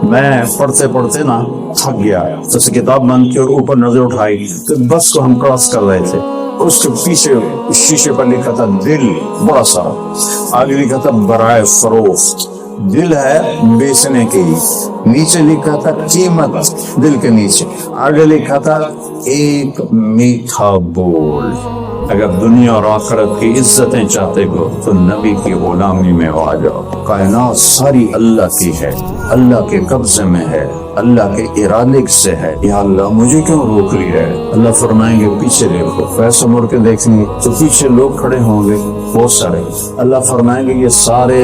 میں پڑھتے پڑھتے نا تھک گیا، تو کتاب بند کی اور اوپر نظر اٹھائی تو بس کو ہم کراس کر رہے تھے، اس کے پیچھے شیشے پر لکھا تھا دل، بڑا سارا، آگے لکھا تھا برائے فروخت، دل ہے بیچنے کی، نیچے لکھا تھا قیمت دل کے نیچے، آگے لکھا تھا ایک میٹھا بول، اگر دنیا اور آخرت کی عزتیں چاہتے ہو تو نبی کی غلامی میں آ جاؤ۔ کائنات ساری اللہ کی ہے، اللہ کے قبضے میں ہے، اللہ کے ارادے سے ہے، یا اللہ مجھے کیوں روک رہی ہے؟ اللہ فرمائیں گے پیچھے دیکھو، پیسے مڑ کے دیکھیں گے تو پیچھے لوگ کھڑے ہوں گے بہت سارے، اللہ فرمائیں گے یہ سارے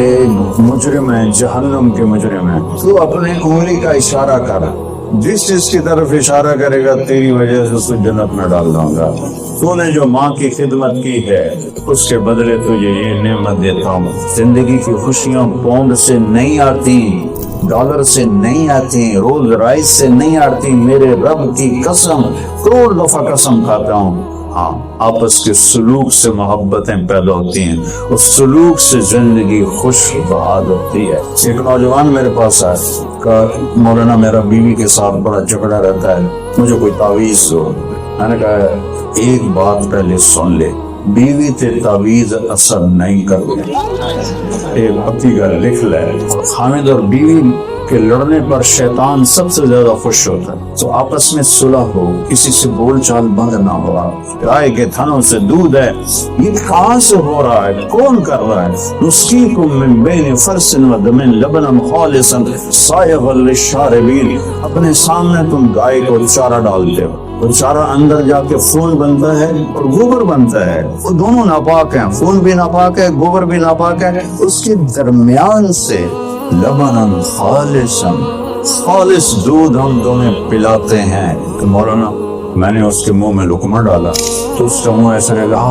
مجرم ہیں، جہنم کے مجرم ہیں، تو اپنے انگلی کا اشارہ کر، جس چیز کی طرف اشارہ کرے گا تیری وجہ سے اس کو جنت میں ڈال دوں گا۔ تو نے جو ماں کی خدمت کی ہے اس کے بدلے تجھے یہ نعمت دیتا ہوں۔ زندگی کی خوشیاں پاؤنڈ سے نہیں آتی، ڈالر سے نہیں آتی، رولز رائس سے نہیں آتی، میرے رب کی قسم کروڑ دفعہ قسم کھاتا ہوں۔ ہاں، آپس کے سلوک سے محبتیں پیدا ہوتی ہیں، اس سلوک سے زندگی خوش بہاد ہوتی ہے۔ ایک نوجوان میرے پاس آیا کہ مولانا میرا بیوی کے ساتھ بڑا جھگڑا رہتا ہے، مجھے کوئی تعویذ دو۔ میں نے کہا ایک بات پہلے سن لے، بیوی تے تعویذ اثر نہیں کرتے، ایک پتی کا لکھ لے۔ خامد اور بیوی کے لڑنے پر شیطان سب سے زیادہ خوش ہوتا ہے، تو آپس میں صلح ہو، کسی سے بول چال بند نہ ہو۔ گائے کے تھنوں سے دودھ ہے، یہ کہاں سے ہو رہا ہے، کون کر رہا ہے؟ نسقیکم من بین فرث و دم لبنا خالصا صائغا للشاربین، اپنے سامنے تم گائے کو چارہ ڈالتے ہو، اور چارہ اندر جا کے خون بنتا ہے اور گوبر بنتا ہے، وہ دونوں ناپاک ہیں، خون بھی ناپاک ہے، گوبر بھی ناپاک ہے، اس کے درمیان سے لبنا خالصا، خالص دودھ ہم تمہیں پلاتے ہیں۔ کہ مولانا میں نے اس کے منہ میں لقمہ ڈالا تو اس کا منہ ایسا لگا،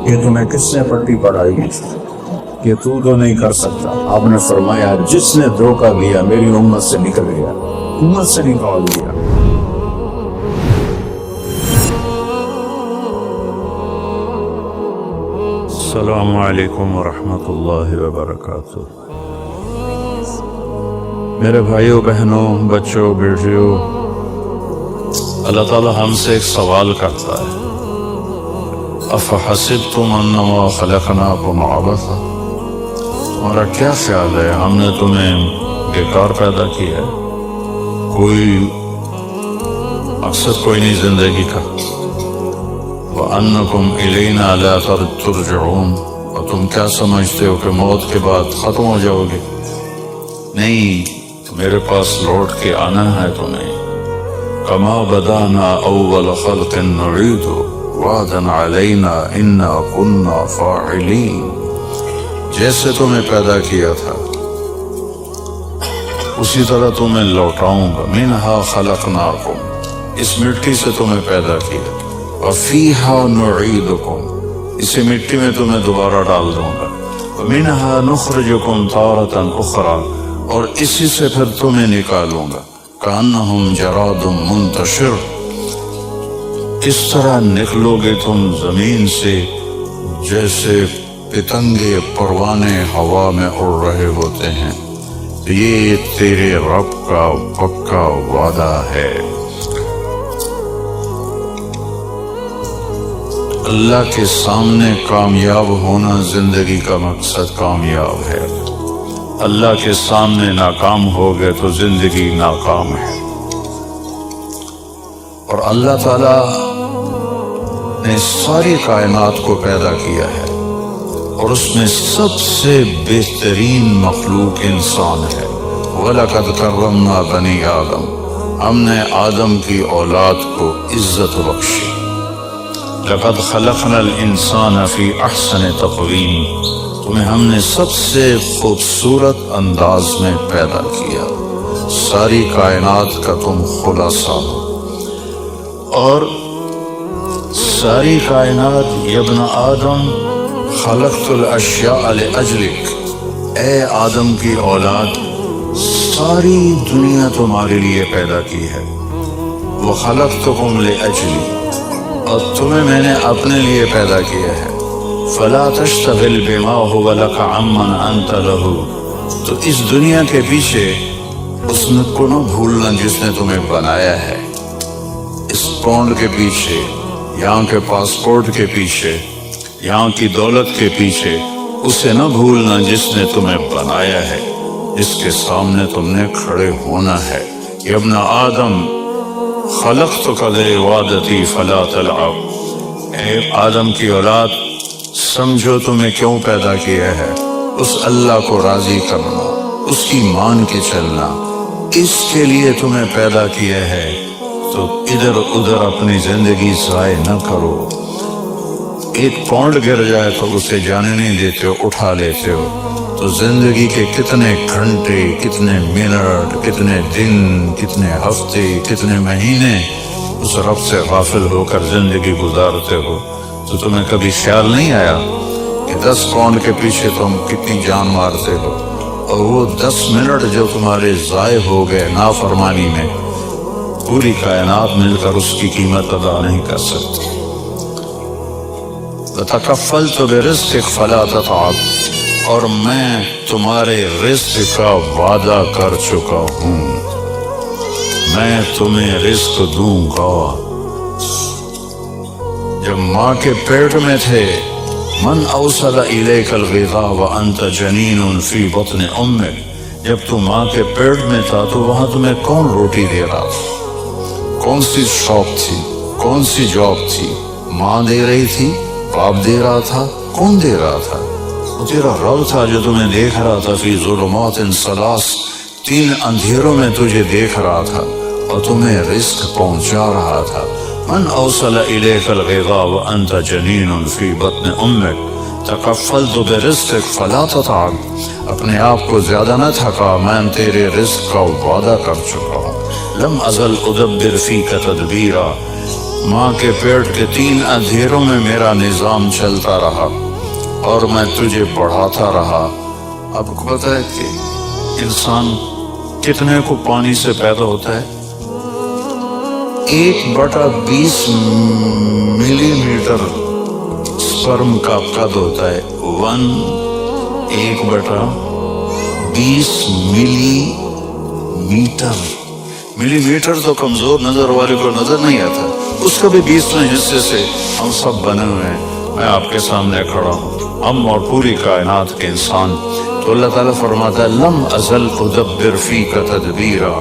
یہ تمہیں کس نے پٹی پڑھائی، یہ تو نہیں کر سکتا۔ آپ نے فرمایا جس نے دھوکہ دیا میری امت سے نکل گیا، امت سے نکال دیا۔ السلام علیکم ورحمۃ اللہ وبرکاتہ۔ میرے بھائیوں بہنوں، بچوں بیٹیوں، اللہ تعالیٰ ہم سے ایک سوال کرتا ہے، افحسبتم انما خلقناکم عبثا، تمہارا کیا خیال ہے ہم نے تمہیں بیکار پیدا کیا ہے؟ کوئی مقصد کوئی نہیں زندگی کا۔ وَأَنَّكُمْ إِلَيْنَا لَا تُرْجَعُونَ، اور تم کیا سمجھتے ہو کہ موت کے بعد ختم ہو جاؤ گے؟ نہیں، میرے پاس لوٹ کے آنا ہے تمہیں۔ كَمَا بَدَأْنَا أَوَّلَ خَلْقٍ نُعِيدُهُ وَعْدًا عَلَيْنَا إِنَّا كُنَّا فَاعِلِينَ، جیسے تمہیں پیدا کیا تھا اسی طرح تمہیں لوٹاؤں گا۔ مِنْهَا خَلَقْنَاكُمْ، اس مٹی سے تمہیں پیدا کیا، وَفِيهَا نُعِيدُكُمْ، اسی مٹی میں تمہیں دوبارہ ڈال دوں گا، وَمِنْهَا نُخْرِجُكُمْ تَارَةً أُخْرَى، اور اسی سے پھر تمہیں نکالوں گا۔ كَأَنَّهُمْ جَرَادٌ مُنْتَشِرٌ، اس طرح نکلو گے تم زمین سے جیسے پتنگے پروانے ہوا میں اڑ رہے ہوتے ہیں، یہ تیرے رب کا پکا وعدہ ہے۔ اللہ کے سامنے کامیاب ہونا زندگی کا مقصد کامیاب ہے، اللہ کے سامنے ناکام ہو گئے تو زندگی ناکام ہے۔ اور اللہ تعالیٰ نے ساری کائنات کو پیدا کیا ہے، اور اس میں سب سے بہترین مخلوق انسان ہے۔ وَلَقَدْ كَرَّمْنَا بَنِي آدم، ہم نے آدم کی اولاد کو عزت بخشی۔ لَقَدْ خَلَقْنَا الْإِنسَانَ فِي أَحْسَنِ تَقْوِيمٍ، تمہیں ہم نے سب سے خوبصورت انداز میں پیدا کیا، ساری کائنات کا تم خلاصہ ہو۔ اور ساری کائنات، یا ابن آدم خلقت الاشیاء لأجلک، اے آدم کی اولاد ساری دنیا تمہارے لیے پیدا کی ہے۔ وخلقتکم لأجلی، اور تمہیں میں نے اپنے لیے پیدا کیا ہے۔ فلا تشتغل بما هو لك عمن انت له، تو اس دنیا کے پیچھے اس کو نہ بھولنا جس نے تمہیں بنایا ہے، اس پونڈ کے پیچھے، یہاں کے پاسپورٹ کے پیچھے، یہاں کی دولت کے پیچھے اسے نہ بھولنا جس نے تمہیں بنایا ہے، جس کے سامنے تم نے کھڑے ہونا ہے۔ یا ابن آدم خلقتک لعبادتی فلا تلعب، اے آدم کی اولاد سمجھو تمہیں کیوں پیدا کیا ہے، اس اللہ کو راضی کرنا، اس کی مان کے چلنا، اس کے لیے تمہیں پیدا کیا ہے۔ تو ادھر ادھر اپنی زندگی ضائع نہ کرو۔ ایک پونڈ گر جائے تو اسے جانے نہیں دیتے ہو، اٹھا لیتے ہو۔ تو زندگی کے کتنے گھنٹے، کتنے منٹ، کتنے دن، کتنے ہفتے، کتنے مہینے اس رب سے غافل ہو کر زندگی گزارتے ہو۔ تو تمہیں کبھی خیال نہیں آیا کہ 10 پونڈ کے پیچھے تم کتنی جان مارتے ہو، اور وہ 10 منٹ جو تمہارے ضائع ہو گئے نافرمانی میں، پوری کائنات مل کر اس کی قیمت ادا نہیں کر سکتی۔ وَتَكَفَّلْتُ بِرِزْقِكَ فَلَا تَتْعَبْ، اور میں تمہارے رزق کا وعدہ کر چکا ہوں، میں تمہیں رزق دوں گا۔ جب ماں کے پیٹ میں تھے، من اوصل الیک الغذاء وانت جنین فی بطن امک، جب تو ماں کے پیٹ میں تھا تو وہاں تمہیں کون روٹی دے رہا تھا؟ کون سی شاپ تھی؟ کون سی جاب تھی؟ ماں دے رہی تھی؟ باپ دے رہا تھا؟ کون دے رہا تھا؟ وہ تیرا رب تھا جو تمہیں دیکھ رہا تھا، فی ظلمات ثلاث، 3 اندھیروں میں تجھے دیکھ رہا تھا اور تمہیں رزق پہنچا رہا تھا۔ من اوصل الیک الغذاء وانت جنین فی بطن امک تکفلت برزقک فلا تتعب، اپنے آپ کو زیادہ نہ تھکا، میں تیرے رزق کا وعدہ کر چکا ہوں۔ لم ازل ادبر فیک تدبیرا، ماں کے پیٹ کے 3 اندھیروں میں میرا نظام چلتا رہا اور میں تجھے پڑھاتا رہا۔ آپ کو پتہ ہے کہ انسان کتنے کو پانی سے پیدا ہوتا ہے؟ 1/20 ملی میٹر سپرم کا قد ہوتا ہے، 1/20 ملی میٹر۔ ملی میٹر تو کمزور نظر والے کو نظر نہیں آتا، اس کا بھی 20ویں حصے سے ہم سب بنے ہوئے ہیں۔ میں آپ کے سامنے کھڑا ہوں، ہم اور پوری کائنات کے انسان۔ تو اللہ تعالیٰ فرماتا ہے لم ازل ادبر فیک تدبیرا،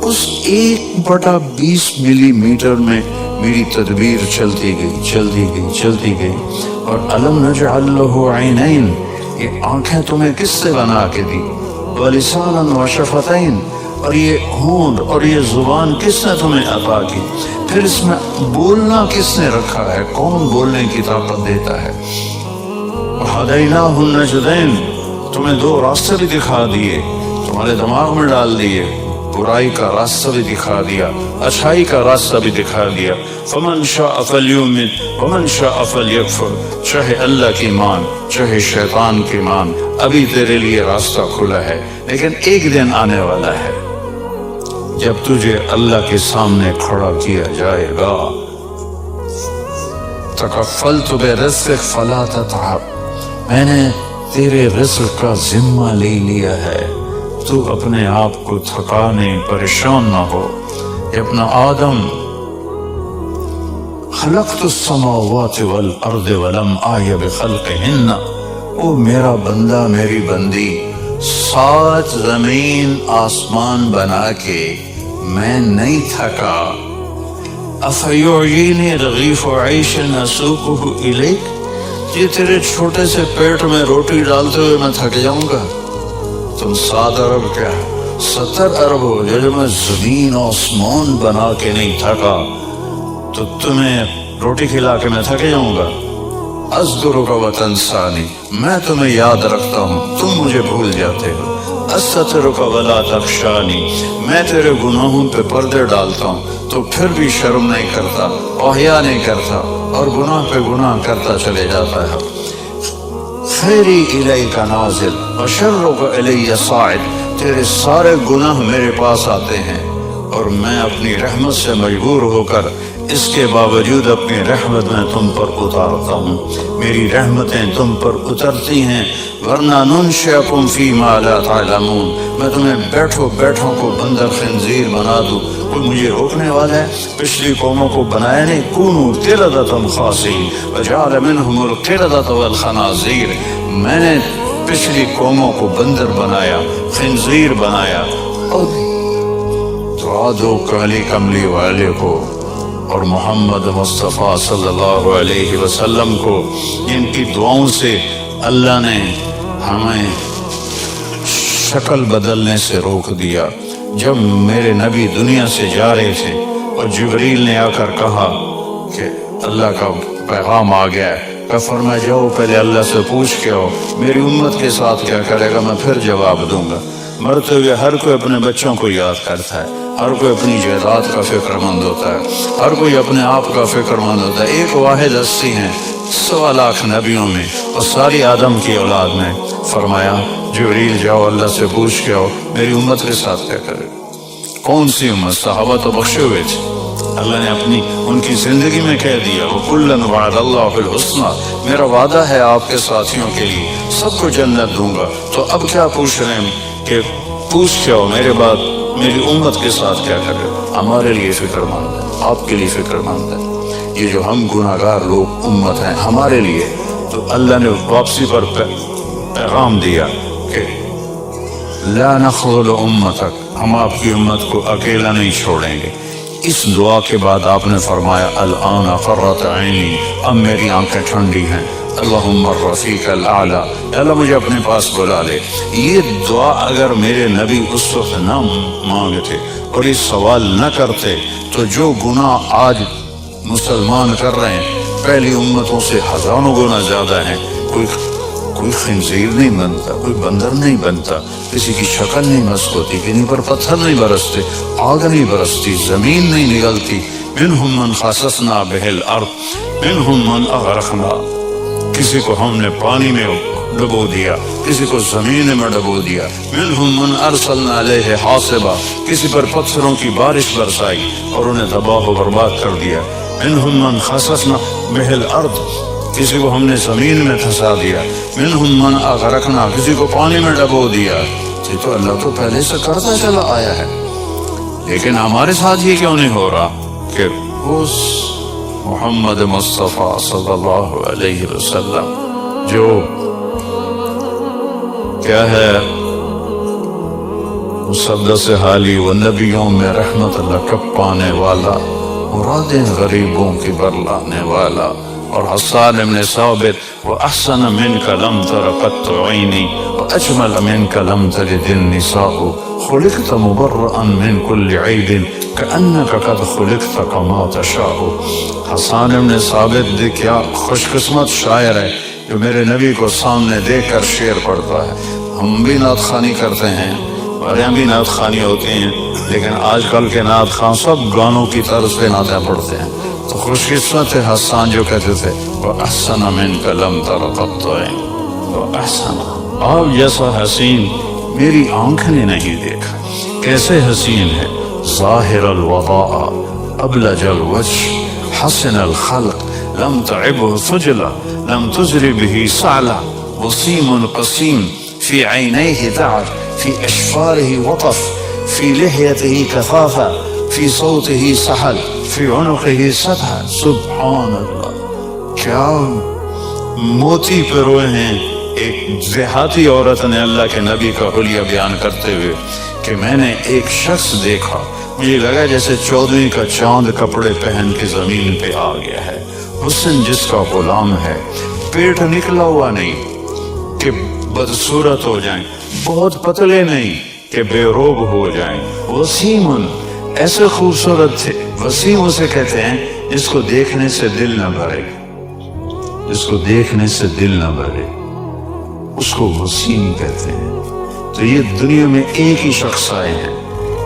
اس 1/20 ملی میٹر میں میری تدبیر چلتی گئی۔ اور الم نجعل له عینین، یہ آنکھیں تمہیں کس سے بنا کے دی؟ ولسانا وشفتین، اور یہ ہونٹ اور یہ زبان کس نے تمہیں عطا کی؟ پھر اس میں بولنا کس نے رکھا ہے؟ کون بولنے کی طاقت دیتا ہے؟ وہدیناہ النجدین، تمہیں 2 راستے بھی دکھا دیے، تمہارے دماغ میں ڈال دیے، برائی کا راستہ بھی دکھا دیا، اچھائی کا راستہ بھی دکھا دیا۔ فمن شاء فلیؤمن ومن شاء فلیکفر، چاہے اللہ کی مان چاہے شیطان کی مان، ابھی تیرے لیے راستہ کھلا ہے، لیکن ایک دن آنے والا ہے جب تجھے اللہ کے سامنے کھڑا کیا جائے گا۔ تکفلت برزقک فلا تتعب، میں نے تیرے رزق کا ذمہ لے لیا ہے، تو اپنے آپ کو تھکانے پریشان نہ ہو۔ ابن آدم خلقت السماوات والارض ولم آی بخلقہن، او میرا بندہ میری بندی، 7 زمین آسمان بنا کے میں نہیں تھکا۔ افیعینی رغیف عیش اسوقہ الیک، یہ تیرے چھوٹے سے پیٹ میں روٹی ڈالتے ہوئے میں تھک جاؤں گا؟ تم 7 ارب کیا 70 ارب ہو، جب میں زمین آسمان بنا کے نہیں تھکا تو تمہیں روٹی کھلا کے میں تھک جاؤں گا؟ اذکرک وتنسانی، میں تمہیں یاد رکھتا ہوں تم مجھے بھول جاتے ہو۔ استترک ولا تخشانی، میں تیرے گناہوں پہ پردے ڈالتا ہوں تو پھر بھی شرم نہیں کرتا، اوحیا نہیں کرتا، اور گناہ پہ گناہ کرتا چلے جاتا ہے۔ خیری الیک نازل وشرک الی صاعد، تیرے سارے گناہ میرے پاس آتے ہیں اور میں اپنی رحمت سے مجبور ہو کر اس کے باوجود اپنی رحمت میں تم پر اتارتا ہوں، میری رحمتیں تم پر اترتی ہیں، ورنہ ننشئکم فیما لا تعلمون، میں تمہیں بیٹھو بیٹھوں کو بندر خنزیر بنا دوں، کوئی مجھے روکنے والا ہے؟ پچھلی قوموں کو بنایا نہیں، کونوا قردۃ خاسئین وجعل منہم القردۃ والخنازیر، میں نے پچھلی قوموں کو بندر بنایا، خنزیر بنایا، اور دعا دو کالی کملی والے کو اور محمد مصطفیٰ صلی اللہ علیہ وسلم کو، جن کی دعاؤں سے اللہ نے ہمیں شکل بدلنے سے روک دیا۔ جب میرے نبی دنیا سے جا رہے تھے اور جبریل نے آ کر کہا کہ اللہ کا پیغام آ گیا ہے، کہ فرمایا جاؤ پہلے اللہ سے پوچھ کے آؤ میری امت کے ساتھ کیا کرے گا، میں پھر جواب دوں گا۔ مرتے ہوئے ہر کوئی اپنے بچوں کو یاد کرتا ہے، ہر کوئی اپنی جائیداد کا فکر مند ہوتا ہے، ہر کوئی اپنے آپ کا فکر مند ہوتا ہے۔ ایک واحد ہستی ہے 100 لاکھ نبیوں میں اور ساری آدم کی اولاد میں، فرمایا جبریل جاؤ اللہ سے پوچھ کے آؤ میری امت کے ساتھ کیا کرے۔ کون سی امت؟ صحابہ تو بخشے ہوئے تھے، اللہ نے اپنی ان کی زندگی میں کہہ دیا وَكُلًّا وَعَدَ اللَّهُ الْحُسْنَى، میرا وعدہ ہے آپ کے ساتھیوں کے لیے سب کو جنت دوں گا۔ تو اب کیا پوچھ رہے ہیں کہ پوچھ کے آؤ میرے بعد میری امت کے ساتھ کیا کرے۔ ہمارے لیے فکر مند ہے، آپ کے لیے فکر مند ہے، یہ جو ہم گناہ گار لوگ امت ہیں ہمارے لیے، تو اللہ نے واپسی پر پیغام دیا کہ لا نخذل امتک، ہم آپ کی امت کو اکیلا نہیں چھوڑیں گے۔ اس دعا کے بعد آپ نے فرمایا الآن قرۃ عینی، اب میری آنکھیں ٹھنڈی ہیں، اللہم الرفیق الاعلی، اللہ مجھے اپنے پاس بلا لے۔ یہ دعا اگر میرے نبی اس وقت نہ مانگتے اور اس سوال نہ کرتے تو جو گناہ آج مسلمان کر رہے ہیں پہلی امتوں سے ہزاروں گنا زیادہ ہیں۔ کوئی خنزیر نہیں بنتا، کوئی بندر نہیں بنتا، کسی کی شکل نہیں مسخ ہوتی، کسی پر پتھر نہیں برستے، آگ نہیں برستی، زمین نہیں نگلتی۔ منہم من خسفنا بہ الارض منہم من اغرقنا، کسی کو ہم نے پانی میں ڈبو دیا، کسی کو زمین میں ڈبو دیا۔ منہم من ارسلنا علیہ حاصبا، کسی پر پتھروں کی بارش برسائی اور انہیں تباہ و برباد کر دیا۔ منہم من خسفنا بہ الارض، کسی کو ہم نے زمین میں دھسا دیا۔ منہم من اغرقنا، کسی کو پانی میں ڈبو دیا۔ یہ تو اللہ تو پہلے سے کرتا چلا آیا ہے، لیکن ہمارے ساتھ یہ کیوں نہیں ہو رہا کہ اس محمد مصطفیٰ صلی اللہ علیہ وسلم جو کیا ہے مسدس حالی و نبیوں میں رحمت لقب پانے والا، مرادیں غریبوں کی برلانے والا، اور حسان ابن ثابت وَأَحْسَنَ مِنْكَ لَمْ تَرَ قَطُّ عَيْنِي وَأَجْمَلَ مِنْكَ لَمْ تَلِدِ النِّسَاءُ خُلِقْتَ مُبَرَّأً مِنْ كُلِّ عَيْبٍ كَأَنَّكَ قَدْ خُلِقْتَ كَمَا تَشَاءُ۔ حسان ابن ثابت کیا خوش قسمت شاعر ہے جو میرے نبی کو سامنے دیکھ کر شعر پڑھتا ہے۔ ہم بھی نعت خوانی کرتے ہیں، ہمارے یہاں بھی نعت خوانی ہوتی ہیں، لیکن آج کل کے نعت خواں سب گانوں کی طرز پہ نعتیں پڑھتے ہیں۔ تو خوش قسمت ہے حسان جو کہتے تھے وَأَحْسَنَ مِنْكَ لَمْ تَرَ قَطُّ عَيْنِي وَأَحْسَنَ، آپ جیسا حسین میری آنکھ نے نہیں دیکھا۔ کیسے حسین ہے؟ ظاہر الوضاء ابلج الوجه حسن الخلق لم تعبه ثجلا لم تزر به صعلا وسيم قسيم في عينيه تعب في أشفاره وطف في لحيته كثافة في صوته سحل في عنقه سطح۔ سبحان اللہ، کیا موتی پہ روئے ہیں۔ ایک دیہاتی عورت نے اللہ کے نبی کا حلیہ بیان کرتے ہوئے کہ میں نے ایک شخص دیکھا، مجھے لگا جیسے 14ویں کا چاند کپڑے پہن کے زمین پہ آ گیا ہے۔ حسن جس کا غلام ہے، پیٹ نکلا ہوا نہیں کہ بدصورت ہو جائیں، بہت پتلے نہیں کہ بے روب ہو جائیں۔ وسیمن، ایسے خوبصورت تھے۔ وسیم اسے کہتے ہیں جس کو دیکھنے سے دل نہ بھرے، جس کو دیکھنے سے دل نہ بھرے، اس کو وسیم کہتے ہیں۔ تو یہ دنیا میں ایک ہی شخص آئے ہیں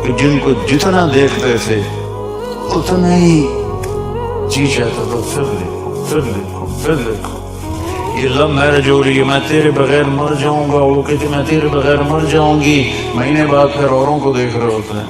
کہ جن کو جتنا دیکھتے تھے اتنا ہی جی چاہتا تھا پھر دیکھو پھر دیکھو پھر دیکھو۔ یہ لو میرج ہو رہی ہے، میں تیرے بغیر مر جاؤں گا، وہ کہتے میں تیرے بغیر مر جاؤں گی، مہینے بعد پھر اوروں کو دیکھ رہے ہوتے ہیں۔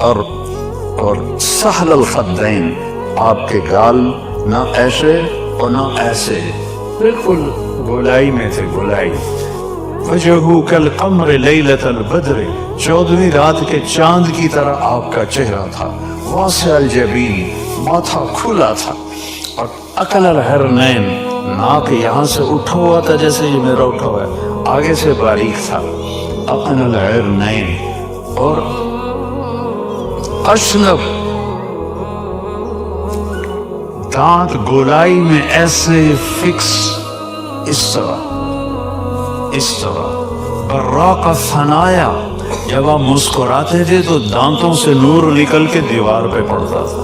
اور سہل الخدین، آپ کے گال نہ ایسے اور نہ ایسے، بالکل گولائی میں تھے، گولائی۔ وجہو کالقمر لیلۃ البدر، 14ویں رات کے چاند کی طرح آپ کا چہرہ تھا۔ واسع الجبین، ماتھا کھلا تھا۔ اور اقل الحرنین، ناک یہاں سے اٹھا ہوا تھا جیسے یہ میرا اٹھا ہوا ہے، آگے سے باریک تھا۔ اقل الحرنین، اور اشنب، دانت گولائی میں ایسے فکس، اس طرح براق الثنایا، جب آپ مسکراتے تھے تو دانتوں سے نور نکل کے دیوار پہ پڑتا تھا۔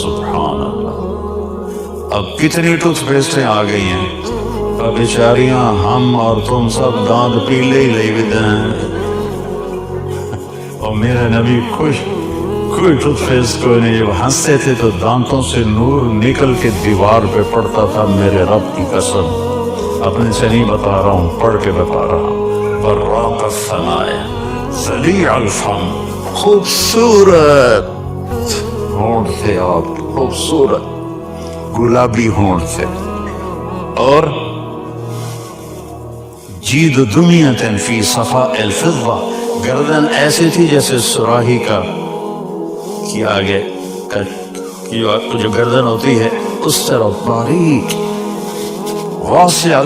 سبحان اللہ۔ اب کتنی ٹوتھ پیسٹیں آ گئی ہیں، اب بیچاریاں ہم اور تم سب دانت پیلے ہی لے ہوئے ہیں، اور میرے نبی کوئی ٹوتھ پیسٹ کوئی نہیں، جب ہنستے تھے تو دانتوں سے نور نکل کے دیوار پہ پڑتا تھا۔ میرے رب کی قسم، اپنے سے نہیں بتا رہا ہوں، پڑھ کے بتا رہا ہوں۔ براق الثنایا، ذلیع الفم، خوبصورت ہونٹ تھے آپ، خوبصورت گلابی ہونٹ تھے۔ اور جید دمیۃ فی صفاء الفضہ، گردن ایسی تھی جیسے سراہی کا کی آگے جو گردن ہوتی ہے اس طرح باریک۔ واسع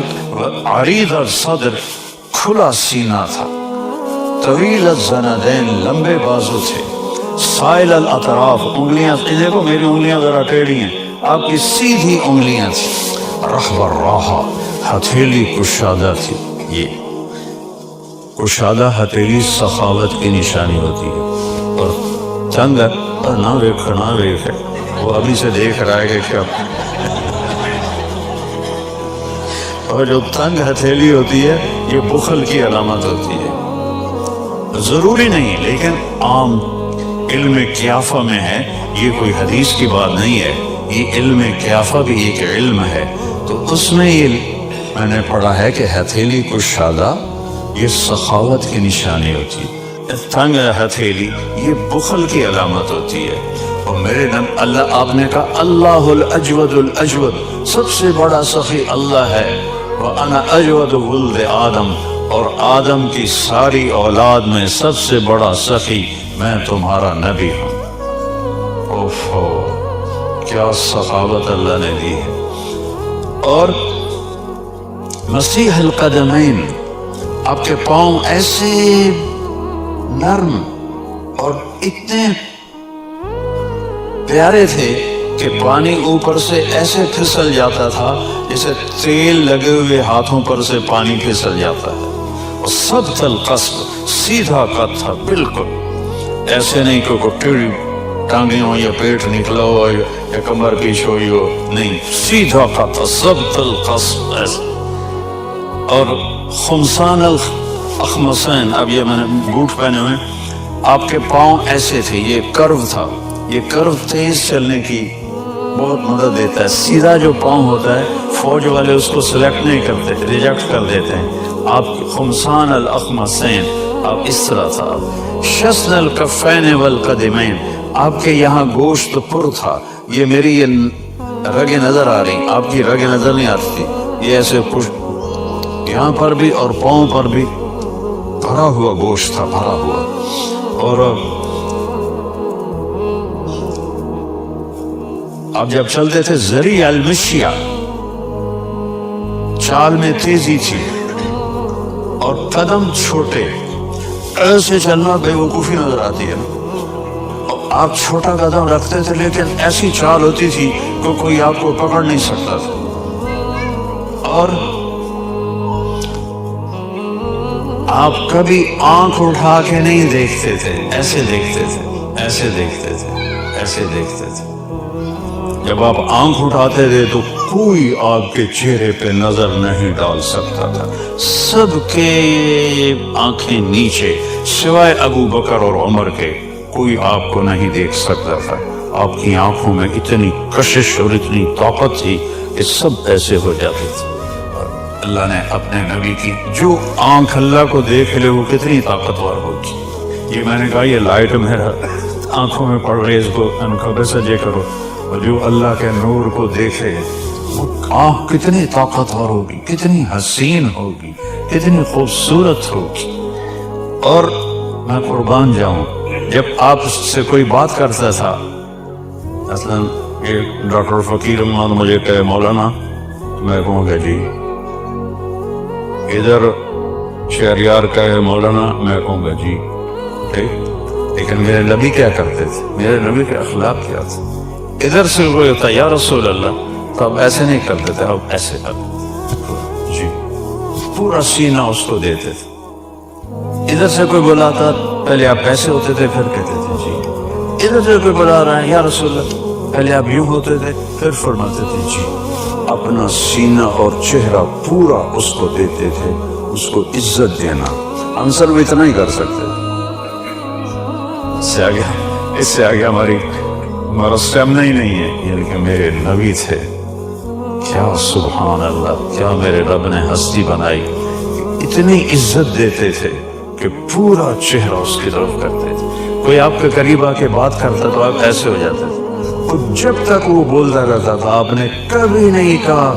عریض الصدر، کھلا سینہ تھا۔ طویل الزندین، لمبے بازو تھے۔ سائل الاطراف، انگلیاں دیکھو میری انگلیاں ذرا ٹیڑھی ہیں، آپ کی سیدھی انگلیاں تھیں۔ رحب الراحہ، ہتھیلی کشادہ تھی۔ یہ کشادہ ہتھیلی سخاوت کی نشانی ہوتی ہے۔ اور تنگ نہ ویک ہے، وہ ابھی سے دیکھ رہا ہے کہ کیا، اور جو تنگ ہتھیلی ہوتی ہے یہ بخل کی علامت ہوتی ہے۔ ضروری نہیں، لیکن عام علم قیافہ میں ہے، یہ کوئی حدیث کی بات نہیں ہے، یہ علم قیافہ بھی ایک علم ہے۔ تو اس میں یہ میں نے پڑھا ہے کہ ہتھیلی کشادہ یہ سخاوت کی نشانی ہوتی ہے، تنگ ہتھیلی یہ بخل کی علامت ہوتی ہے۔ اور میرے اللہ، آپ نے کہا اللہ الاجود الاجود، سب سے بڑا سخی اللہ ہے۔ وَأَنَا أَجْوَدُ وُلْدِ آدم، اور آدم کی ساری اولاد میں سب سے بڑا سخی میں تمہارا نبی ہوں۔ اوفو، کیا سخاوت اللہ نے دی ہے۔ اور مسیح القدمین، آپ کے پاؤں ایسے نرم اور اتنے پیارے تھے کہ پانی اوپر سے ایسے پھسل جاتا تھا جیسے تیل لگے ہوئے ہاتھوں پر سے پانی پھسل جاتا ہے۔ اور سبت القصب، سیدھا قد تھا بالکل، ایسے نہیں کہ کوئی ٹیڑھی ٹانگیں ہو یا پیٹ نکلا ہو یا کمر پیچھ ہوئی ہو، نہیں، سیدھا قد تھا، سبت القصب ایسا۔ اور خمسان الاخمصین، اب یہ میں نے بوٹ پہنے ہوئے، آپ کے پاؤں ایسے تھے، یہ کرو تھا، یہ کرو تیز چلنے کی بہت مدد دیتا ہے۔ سیدھا جو پاؤں ہوتا ہے فوج والے اس کو سلیکٹ نہیں کرتے، ریجیکٹ کر دیتے ہیں۔ آپ خمسان الاخمصین، آپ اس طرح تھا۔ شسن الکفین والقدمین، آپ کے یہاں گوشت پر تھا، یہ میری یہ رگیں نظر آ رہی، آپ کی رگیں نظر نہیں آتی، یہ ایسے یہاں پر بھی اور پاؤں پر بھی بھرا ہوا گوشت تھا، بھرا ہوا۔ اور اب جب چلتے تھے ذریع المشیہ، چال میں تیزی تھی اور قدم چھوٹے، ایسے چلنا بے وقوفی نظر آتی ہے۔ آپ چھوٹا قدم رکھتے تھے لیکن ایسی چال ہوتی تھی کہ کوئی آپ کو پکڑ نہیں سکتا تھا۔ اور آپ کبھی آنکھ اٹھا کے نہیں دیکھتے تھے، ایسے دیکھتے تھے، ایسے دیکھتے تھے، ایسے دیکھتے تھے۔ جب آپ آنکھ اٹھاتے تھے تو کوئی آپ کے چہرے پہ نظر نہیں ڈال سکتا تھا، سب کے آنکھیں نیچے، سوائے ابو بکر اور عمر کے کوئی آپ کو نہیں دیکھ سکتا تھا۔ آپ کی آنکھوں میں اتنی کشش اور اتنی طاقت تھی کہ سب ایسے ہو جاتے تھے۔ اللہ نے اپنے نبی کی جو آنکھ اللہ کو دیکھ لے وہ کتنی طاقتور ہوگی، یہ میں نے کہا یہ لائٹ میرا آنکھوں میں پڑ رہی ہے، اس کو انکھوں سجے کرو، اور جو اللہ کے نور کو دیکھے وہ آنکھ کتنی طاقتور ہوگی، کتنی حسین ہوگی، کتنی خوبصورت ہوگی۔ اور میں قربان جاؤں، جب آپ سے کوئی بات کرتا تھا، مثلا یہ ڈاکٹر فقیر احمد مجھے کہے مولانا، میں کہوں گا جی، ادھر شہریار کہے مولانا، میں کہوں گا جی، ٹھیک۔ لیکن میرے نبی کیا کرتے تھے، میرے نبی کے اخلاق کیا تھے؟ ادھر سے کوئی ہوتا یا رسول اللہ، تو اب ایسے نہیں کرتے تھے، اب ایسے کرتے تھے، جی، پورا سینہ اس کو دیتے تھے۔ ادھر سے کوئی بلاتا، پہلے آپ ایسے ہوتے تھے، پھر کہتے تھے جی۔ ادھر سے کوئی بلا رہا ہے یا رسول اللہ، پہلے آپ یوں ہوتے تھے، پھر فرماتے تھے جی۔ اپنا سینہ اور چہرہ پورا اس کو دیتے تھے، اس کو عزت دینا۔ ہم سر بھی اتنا ہی کر سکتے تھے، اس سے آگے ہمارا اسٹیمنا ہی نہیں ہے۔ یعنی کہ میرے نبی تھے، کیا سبحان اللہ، کیا میرے رب نے ہستی بنائی، اتنی عزت دیتے تھے کہ پورا چہرہ اس کی طرف کرتے تھے۔ کوئی آپ کے قریب آ کے بات کرتا تو آپ ایسے ہو جاتے تھے، اور جب تک وہ بولتا رہتا تھا آپ نے کبھی نہیں کہا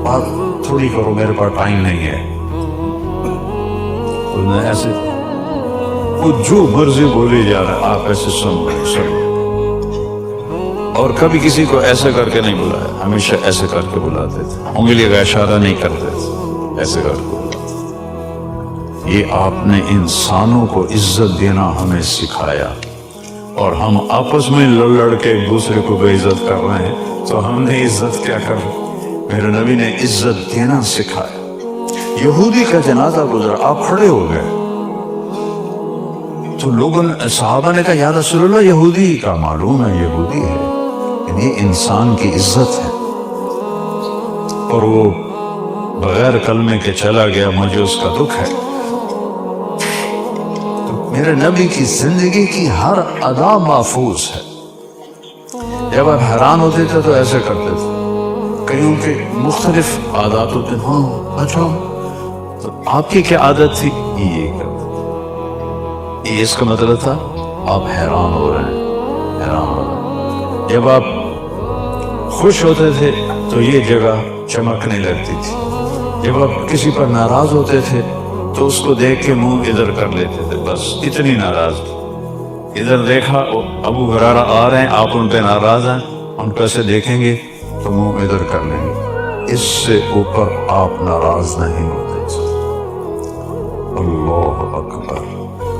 بات تھوڑی کرو، میرے پاس ٹائم نہیں ہے۔ ایسے وہ جو مرضی بولی جا رہا ہے آپ ایسے سن، اور کبھی کسی کو ایسے کر کے نہیں بلایا، ہمیشہ ایسے کر کے بلاتے تھے، انگلی کا اشارہ نہیں کرتے تھے، ایسے کر کے بلاتے تھے۔ یہ آپ نے انسانوں کو عزت دینا ہمیں سکھایا، اور ہم آپس میں لڑ کے ایک دوسرے کو بے عزت کر رہے ہیں، تو ہم نے عزت کیا کر رہے؟ میرے نبی نے عزت دینا سکھایا۔ یہودی کا جنازہ گزرا، آپ کھڑے ہو گئے تو لوگوں نے، صحابہ نے کہا یا رسول اللہ یہودی کا، معلوم ہے یہودی ہے، یہ انسان کی عزت ہے، اور وہ بغیر کلمے کے چلا گیا، مجھے اس کا دکھ ہے۔ میرے نبی کی زندگی کی ہر ادا محفوظ ہے۔ جب آپ حیران ہوتے تھے تو ایسے کرتے تھے، کئیوں کے مختلف عادات ہوتے ہیں، ہاں اچھا، تو آپ کی کیا عادت تھی؟ یہ کرتے، یہ اس کا مطلب تھا آپ حیران ہو رہے ہیں، حیران ہو رہے ہیں۔ جب آپ خوش ہوتے تھے تو یہ جگہ چمکنے لگتی تھی، جب آپ کسی پر ناراض ہوتے تھے تو اس کو دیکھ کے منہ ادھر کر لیتے تھے، بس اتنی ناراضگی۔ ادھر دیکھا ابو ہریرہ آ رہے ہیں، آپ ان پہ ناراض ہیں، ان کو ایسے دیکھیں گے تو منہ ادھر کر لیں گے، اس سے اوپر آپ ناراض نہیں ہوتے تھے۔ اللہ اکبر۔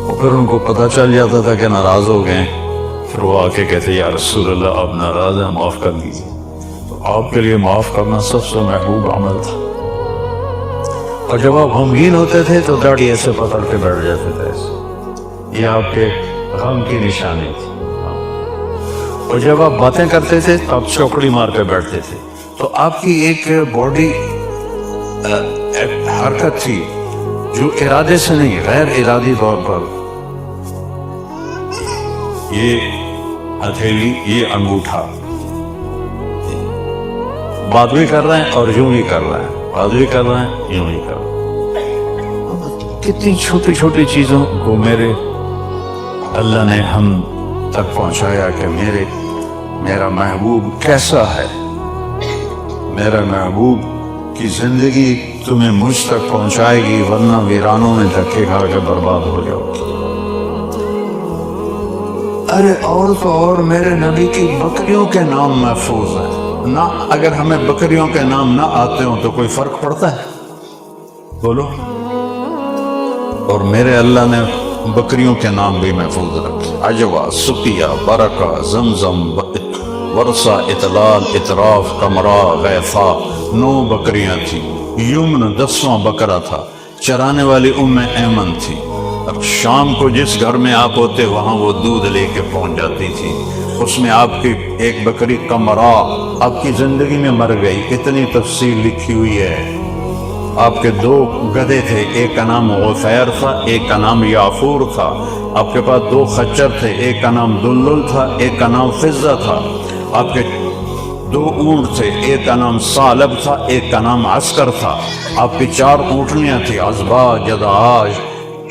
اور پھر ان کو پتہ چل جاتا تھا کہ ناراض ہو گئے، پھر وہ آ کے کہتے یا رسول اللہ آپ ناراض ہیں، معاف کر دیجیے۔ تو آپ کے لیے معاف کرنا سب سے محبوب عمل تھا۔ اور جب آپ غمگین ہوتے تھے تو داڑھی ایسے پکڑ کے بیٹھ جاتے تھے، ایسے، یہ آپ کے غم کی نشانی تھی۔ اور جب آپ باتیں کرتے تھے تو آپ چوکڑی مار کے بیٹھتے تھے، تو آپ کی ایک باڈی حرکت تھی جو ارادے سے نہیں، غیر ارادی طور پر، یہ ہتھیلی، یہ انگوٹھا، بات بھی کر رہے ہیں اور یوں ہی کر رہے ہیں، بات بھی کر رہے ہیں یوں ہی کر رہے ہیں۔ کتنی چھوٹی چھوٹی چیزوں کو میرے اللہ نے ہم تک پہنچایا کہ میرا محبوب کیسا ہے، میرا محبوب کی زندگی تمہیں مجھ تک پہنچائے گی، ورنہ ویرانوں میں دھکے کھا کے برباد ہو جاؤ گی۔ ارے اور تو اور میرے نبی کی بکریوں کے نام محفوظ ہیں نہ، اگر ہمیں بکریوں کے نام نہ آتے ہوں تو کوئی فرق پڑتا ہے؟ بولو۔ اور میرے اللہ نے بکریوں کے نام بھی محفوظ رکھے، عجوہ، سقیہ، برکہ، زمزم، ورثہ، اطلال، اطراف، کمرہ، غیفہ، 9 بکریاں تھیں۔ یمن 10واں بکرا تھا، چرانے والی ایمن تھی۔ اب شام کو جس گھر میں آپ ہوتے وہاں وہ دودھ لے کے پہنچ جاتی تھی، اس میں آپ کی ایک بکری کمرہ آپ کی زندگی میں مر گئی، اتنی تفصیل لکھی ہوئی ہے۔ آپ کے 2 گدھے تھے، ایک کا نام غفیر تھا، ایک کا نام یافور تھا۔ آپ کے پاس 2 خچر تھے، ایک کا نام دلدل تھا، ایک کا نام فضہ تھا۔ آپ کے 2 اونٹ تھے، ایک کا نام ثعلب تھا، ایک کا نام عسکر تھا۔ آپ کی 4 اونٹنیاں تھیں، عزبا، جدعاج،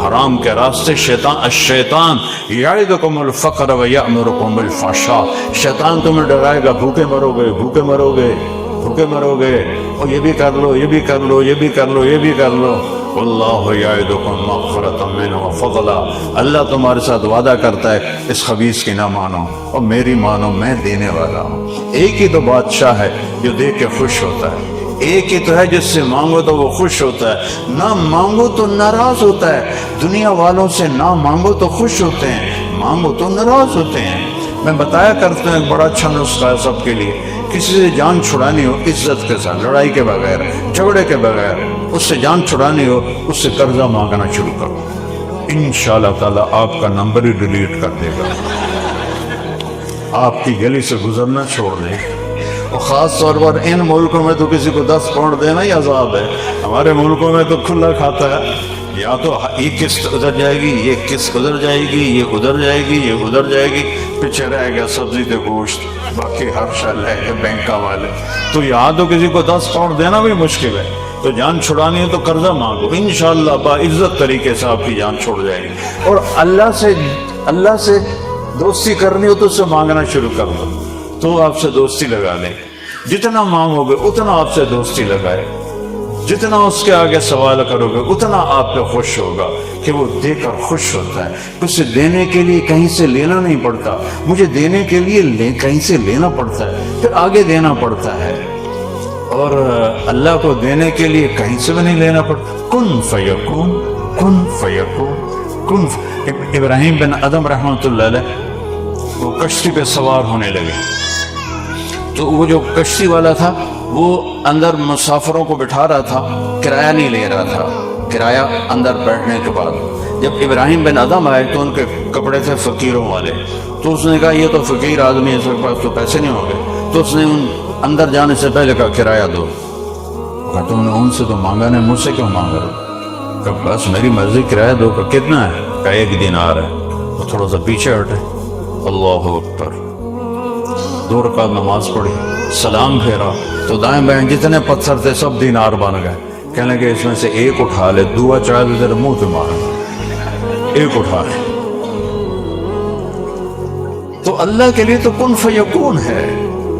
حرام کے راستے الشیطان یعدکم الفقر و یأمرکم بالفحشاء، شیطان تمہیں ڈرائے گا بھوکے مرو گے، بھوکے مرو گے، بھوکے مرو گے، اور یہ بھی کر لو، یہ بھی کر لو، یہ بھی کر لو، یہ بھی کر لو۔ واللہ یعدکم مغفرۃ منہ وفضلا، اللہ تمہارے ساتھ وعدہ کرتا ہے اس خبیث کی نہ مانو اور میری مانو، میں دینے والا ہوں۔ ایک ہی تو بادشاہ ہے جو دے کے خوش ہوتا ہے، ایک ہی تو ہے جس سے مانگو تو وہ خوش ہوتا ہے، نہ مانگو تو ناراض ہوتا ہے۔ دنیا والوں سے نہ مانگو تو خوش ہوتے ہیں، مانگو تو ناراض ہوتے ہیں۔ میں بتایا کرتا ہوں ایک بڑا اچھا نسخہ ہے سب کے لیے، کسی سے جان چھڑانی ہو عزت کے ساتھ، لڑائی کے بغیر، جھگڑے کے بغیر، اس سے جان چھڑانی ہو، اس سے قرضہ مانگنا شروع کرو، انشاءاللہ تعالیٰ آپ کا نمبر ہی ڈیلیٹ کر دے گا، آپ کی گلی سے گزرنا چھوڑ دے گا۔ اور خاص طور پر ان ملکوں میں تو کسی کو 10 پاؤنڈ دینا ہی عذاب ہے، ہمارے ملکوں میں تو کھلا کھاتا ہے، یا تو یہ قسط ادھر جائے گی، یہ قسط ادھر جائے گی، یہ ادھر جائے گی، یہ ادھر جائے گی، پیچھے رہ گیا سبزی تے گوشت، باقی ہر شے لے کے بینکا والے۔ تو یہاں تو کسی کو 10 پاؤنڈ دینا بھی مشکل ہے، تو جان چھڑانی ہے تو قرضہ مانگو، انشاءاللہ باعزت طریقے سے آپ کی جان چھوڑ جائے گی۔ اور اللہ سے دوستی کرنی ہو تو اس سے مانگنا شروع کر دو، تو آپ سے دوستی لگا لے، جتنا مانگو گے اتنا آپ سے دوستی لگائے، جتنا اس کے آگے سوال کرو گے اتنا آپ پہ خوش ہوگا کہ وہ دے کر خوش ہوتا ہے۔ اسے دینے کے لیے کہیں سے لینا نہیں پڑتا، مجھے دینے کے لیے کہیں سے لینا پڑتا ہے، پھر آگے دینا پڑتا ہے، اور اللہ کو دینے کے لیے کہیں سے بھی نہیں لینا پڑتا۔ کن فیکون، کن فیکون، کن ابراہیم بن ادم رحمۃ اللہ علیہ وہ کشتی پہ سوار ہونے لگے، تو وہ جو کشتی والا تھا وہ اندر مسافروں کو بٹھا رہا تھا، کرایہ نہیں لے رہا تھا، کرایہ اندر بیٹھنے کے بعد جب ابراہیم بن ادم آئے تو ان کے کپڑے تھے فقیروں والے، تو اس نے کہا یہ تو فقیر آدمی ہے، اس کے پاس تو پیسے نہیں ہوں گے، تو اس نے ان اندر جانے سے پہلے کہا کرایہ دو۔ کہا تم نے ان سے تو مانگا نہیں، مجھ سے کیوں مانگ رہے ہو؟ کہا بس میری مرضی، کرایہ دو۔ کہا کتنا ہے؟ کہا 1 دینار ہے۔ وہ تھوڑا سا پیچھے ہٹے، اللہ اکبر، 2 رکعت نماز پڑھی، سلام پھیرا تو دائیں بائیں جتنے پتھر تھے سب دینار بن گئے۔ کہنے لگے اس میں سے ایک اٹھا لے، دعا چاہے تو تیرے منہ پہ مار، ایک اٹھا لے۔ تو اللہ کے لیے تو کن فیکون ہے،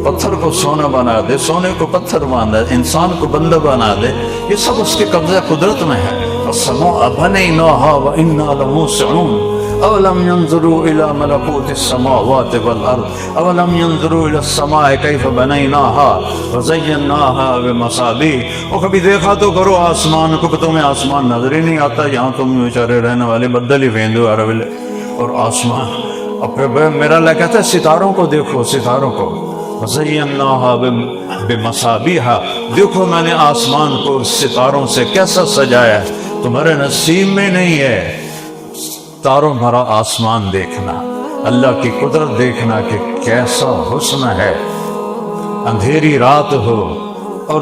پتھر کو سونا بنا دے، سونے کو پتھر بنا دے، انسان کو بندہ بنا دے، یہ سب اس کے قبضہ قدرت میں ہے۔ السماء بنيناها وإنا لموسعون أولم ينظروا إلى ملكوت السماوات والأرض أولم ينظروا إلى السماء كيف بنيناها وزيناها بمصابيح۔ اور کبھی دیکھا تو کرو آسمان کو، کہ تمہیں آسمان نظر ہی نہیں آتا، یہاں تم بیچارے رہنے والے بدل ہی فیندو عربی اور آسمان۔ اور پھر میرا اللہ کہتا ہے ستاروں کو دیکھو، ستاروں کو، وزيناها بمصابيح، دیکھو میں نے آسمان کو ستاروں سے کیسا سجایا ہے، تمہارے نصیب میں نہیں ہے تاروں بھرا آسمان دیکھنا، اللہ کی قدرت دیکھنا کہ کیسا حسن ہے۔ اندھیری رات ہو اور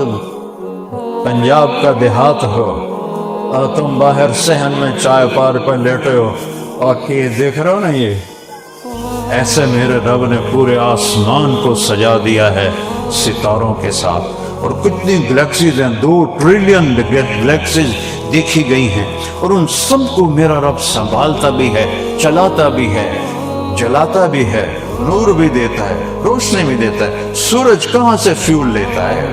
پنجاب کا دیہات ہو اور تم باہر صحن میں چائے پار پر لیٹے ہو اور یہ دیکھ رہے ہو نا، یہ ایسے میرے رب نے پورے آسمان کو سجا دیا ہے ستاروں کے ساتھ۔ اور کتنی گلیکسیز ہیں، 2 ٹریلین گلیکسیز دیکھی گئی ہیں، اور ان سب کو میرا رب سنبھالتا بھی ہے، چلاتا بھی ہے، جلاتا بھی ہے، نور بھی دیتا ہے، روشنی بھی دیتا ہے۔ سورج کہاں سے فیول لیتا ہے؟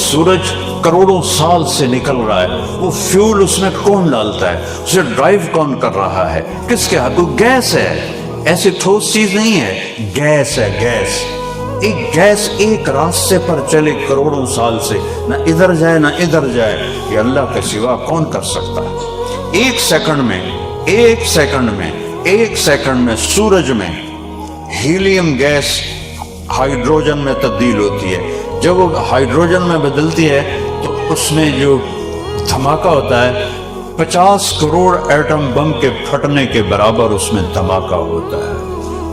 سورج کروڑوں سال سے نکل رہا ہے، وہ فیول اس میں کون ڈالتا ہے؟ اسے ڈرائیو کون کر رہا ہے؟ کس کے ہاتھ؟ وہ گیس ہے، ایسی ٹھوس چیز نہیں ہے، گیس ہے، گیس۔ ایک گیس ایک راستے پر چلے کروڑوں سال سے، نہ ادھر جائے نہ ادھر جائے، یہ اللہ کے سوا کون کر سکتا ہے؟ ایک سیکنڈ میں سورج میں ہیلیم گیس ہائیڈروجن میں تبدیل ہوتی ہے۔ جب وہ ہائیڈروجن میں بدلتی ہے تو اس میں جو دھماکہ ہوتا ہے 50 کروڑ ایٹم بم کے پھٹنے کے برابر اس میں دھماکہ ہوتا ہے،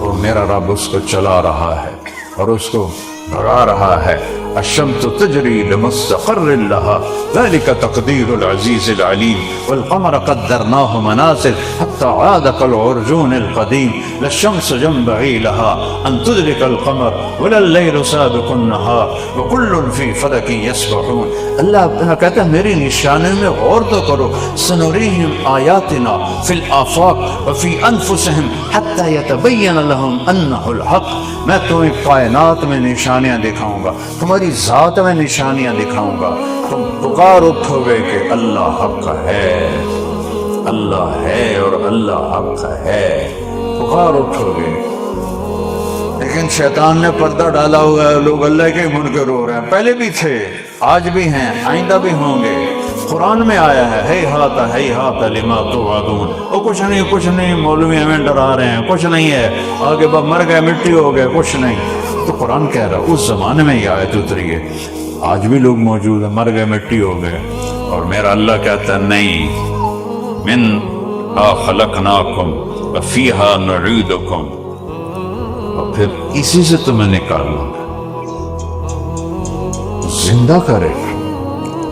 اور میرا رب اس کو چلا رہا ہے اور اس کو بھگا رہا ہے۔ الشمس تجری لمستقر لها ذلك تقدیر العزیز العلیم والقمر قدرناه منازل حتى عاد كالعرجون القدیم لا الشمس ينبغي لها ان تدرك القمر ولا الليل سابق النهار وكل في فلك يسبحون. اللہ کہتا ہے میری نشانیوں میں غور تو کرو. سنریہم آیاتنا فی الآفاق وفی انفسہم حتی یتبین لہم انہ الحق. میں تمہیں کائنات میں نشانیاں دکھاؤں گا, تمہاری ذات میں نشانیاں دکھاؤں گا. تم پکار اٹھو گے کہ اللہ حق ہے, اللہ ہے اور اللہ حق ہے. پکار اٹھو گے. لیکن شیطان نے پردہ ڈالا ہوا ہے, لوگ اللہ کے منکر ہو رہے ہیں. پہلے بھی تھے, آج بھی ہیں, آئندہ بھی ہوں گے. قرآن میں آیا ہے ہیہات لما توعدون. وہ کچھ نہیں مولوی ہمیں ڈرا رہے ہیں, کچھ نہیں ہے, آگے باب مر گئے مٹی ہو گئے, کچھ نہیں. تو قرآن کہہ رہا اس زمانے میں یہ آیت اتری ہے. آج بھی لوگ موجود ہیں, مر گئے مٹی ہو گئے. اور میرا اللہ کہتا ہے نہیں, منہا خلقناکم وفیہا نعیدکم, اور پھر اسی سے تمہیں نکالنا, زندہ کرے.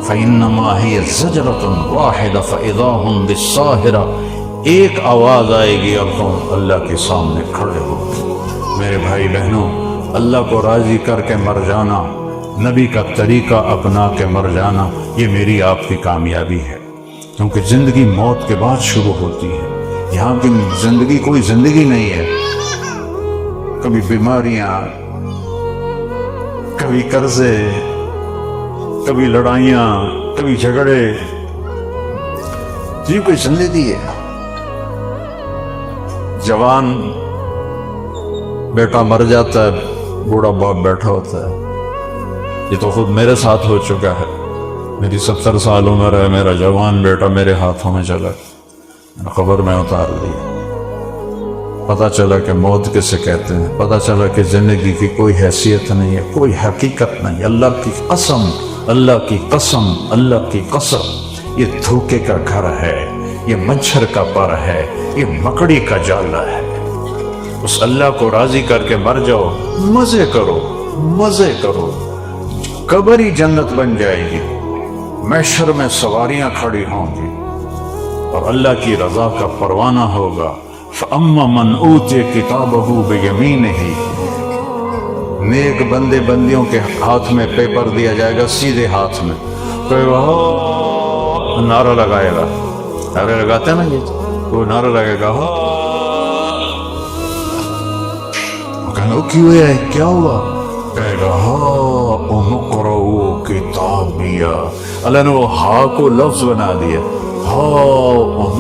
فَإِنَّمَا هِيَ زَجْرَةٌ وَاحِدَةٌ فَإِذَا هُمْ بِالسَّاهِرَةِ. ایک آواز آئے گی اور تم اللہ کے سامنے کھڑے ہو. میرے بھائی بہنوں, اللہ کو راضی کر کے مر جانا, نبی کا طریقہ اپنا کے مر جانا, یہ میری آپ کی کامیابی ہے. کیونکہ زندگی موت کے بعد شروع ہوتی ہے. یہاں کی زندگی کوئی زندگی نہیں ہے. کبھی بیماریاں, کبھی قرضے, کبھی لڑائیاں, کبھی جھگڑے. یہ کوئی زندگی ہے؟ جوان بیٹا مر جاتا ہے, بوڑھا باپ بیٹھا ہوتا ہے. یہ تو خود میرے ساتھ ہو چکا ہے. میری 70 سال عمر ہے, میرا جوان بیٹا میرے ہاتھوں میں چلا, قبر میں اتار لیا. پتہ چلا کہ موت کسے کہتے ہیں, پتہ چلا کہ زندگی کی کوئی حیثیت نہیں ہے, کوئی حقیقت نہیں. اللہ کی قسم, اللہ کی قسم, اللہ کی قسم, یہ دھوکے کا گھر ہے, یہ مچھر کا پر ہے, یہ مکڑی کا جالا ہے. اس اللہ کو راضی کر کے مر جاؤ, مزے کرو, مزے کرو. قبر ہی جنت بن جائے گی. محشر میں سواریاں کھڑی ہوں گی اور اللہ کی رضا کا پروانہ ہوگا. فَأَمَّا مَنْ أُوتِيَ كِتَابَهُ بِيَمِينِهِ. نیک بندے بندیوں کے ہاتھ میں پیپر دیا جائے گا, سیدھے ہاتھ میں. کوئی نعرہ لگائے گا, نعرے لگاتے ہیں نا, یہ وہ نعرہ لگے گا, کہنا کیوں ہے, کیا ہوا؟ کہے گا اقرؤوا کتابیہ. اللہ نے وہ ہا کو لفظ بنا دیا,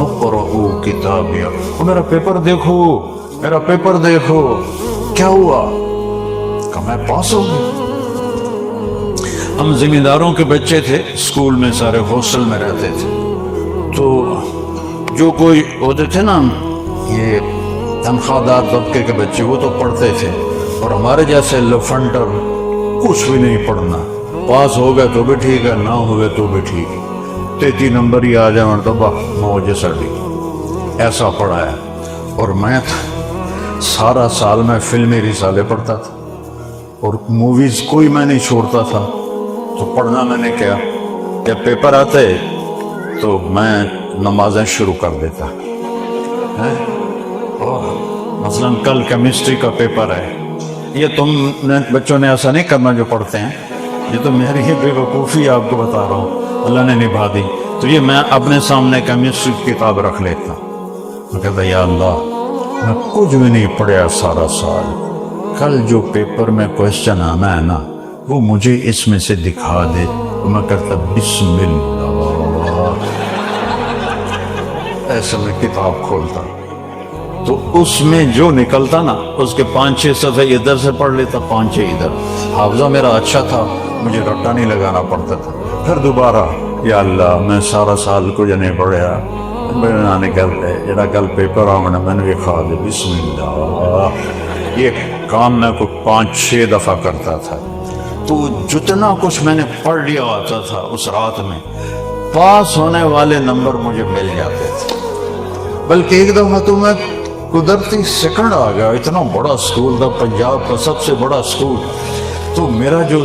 اقرؤوا کتابیہ. میرا پیپر دیکھو, میرا پیپر دیکھو. کیا ہوا؟ کہ میں پاس ہو گیا. ہم ذمہ داروں کے بچے تھے, اسکول میں سارے ہاسٹل میں رہتے تھے. تو جو کوئی ہوتے تھے نا یہ تنخواہ دار طبقے کے بچے, وہ تو پڑھتے تھے. اور ہمارے جیسے لفنٹر کچھ بھی نہیں پڑھنا, پاس ہو گئے تو بھی ٹھیک ہے, نہ ہوئے تو بھی ٹھیک ہے, 33 نمبر ہی آ جائیں تو موجے سڑی. ایسا پڑھا ہے. اور میں سارا سال میں فلمی رسالے پڑھتا تھا اور موویز کوئی میں نہیں چھوڑتا تھا. تو پڑھنا میں نے کیا, جب پیپر آتے تو میں نمازیں شروع کر دیتا. مثلا کل کیمسٹری کا پیپر ہے, یہ تم نے بچوں نے ایسا نہیں کرنا جو پڑھتے ہیں, یہ تو میری ہی بے وقوفی آپ کو بتا رہا ہوں, اللہ نے نبھا دی. تو یہ میں اپنے سامنے کیمسٹری کی کتاب رکھ لیتا. میں کہتا یا اللہ, میں کچھ بھی نہیں پڑھا سارا سال, کل جو پیپر میں کوشچن آنا ہے نا وہ مجھے اس میں سے دکھا دے. تو میں کہتا بسم اللہ, ایسے میں کتاب کھولتا. تو اس میں جو نکلتا نا اس کے 5-6 صفحے ادھر سے پڑھ لیتا, 5-6 ادھر. حافظہ میرا اچھا تھا, مجھے رٹا نہیں لگانا پڑتا تھا. پھر دوبارہ یا اللہ میں سارا سال کچھ نہیں پڑھا, جڑا کل پیپر آنا میں نے کھا دے بسم اللہ. یہ کام میں کوئی 5-6 دفعہ کرتا تھا. تو جتنا کچھ میں نے پڑھ لیا ہوتا تھا اس رات میں, پاس ہونے والے نمبر مجھے مل جاتے تھے. بلکہ ایک دفعہ تو میں قدرتی سیکنڈ آ گیا. اتنا بڑا اسکول تھا, پنجاب کا سب سے بڑا اسکول. تو میرا جو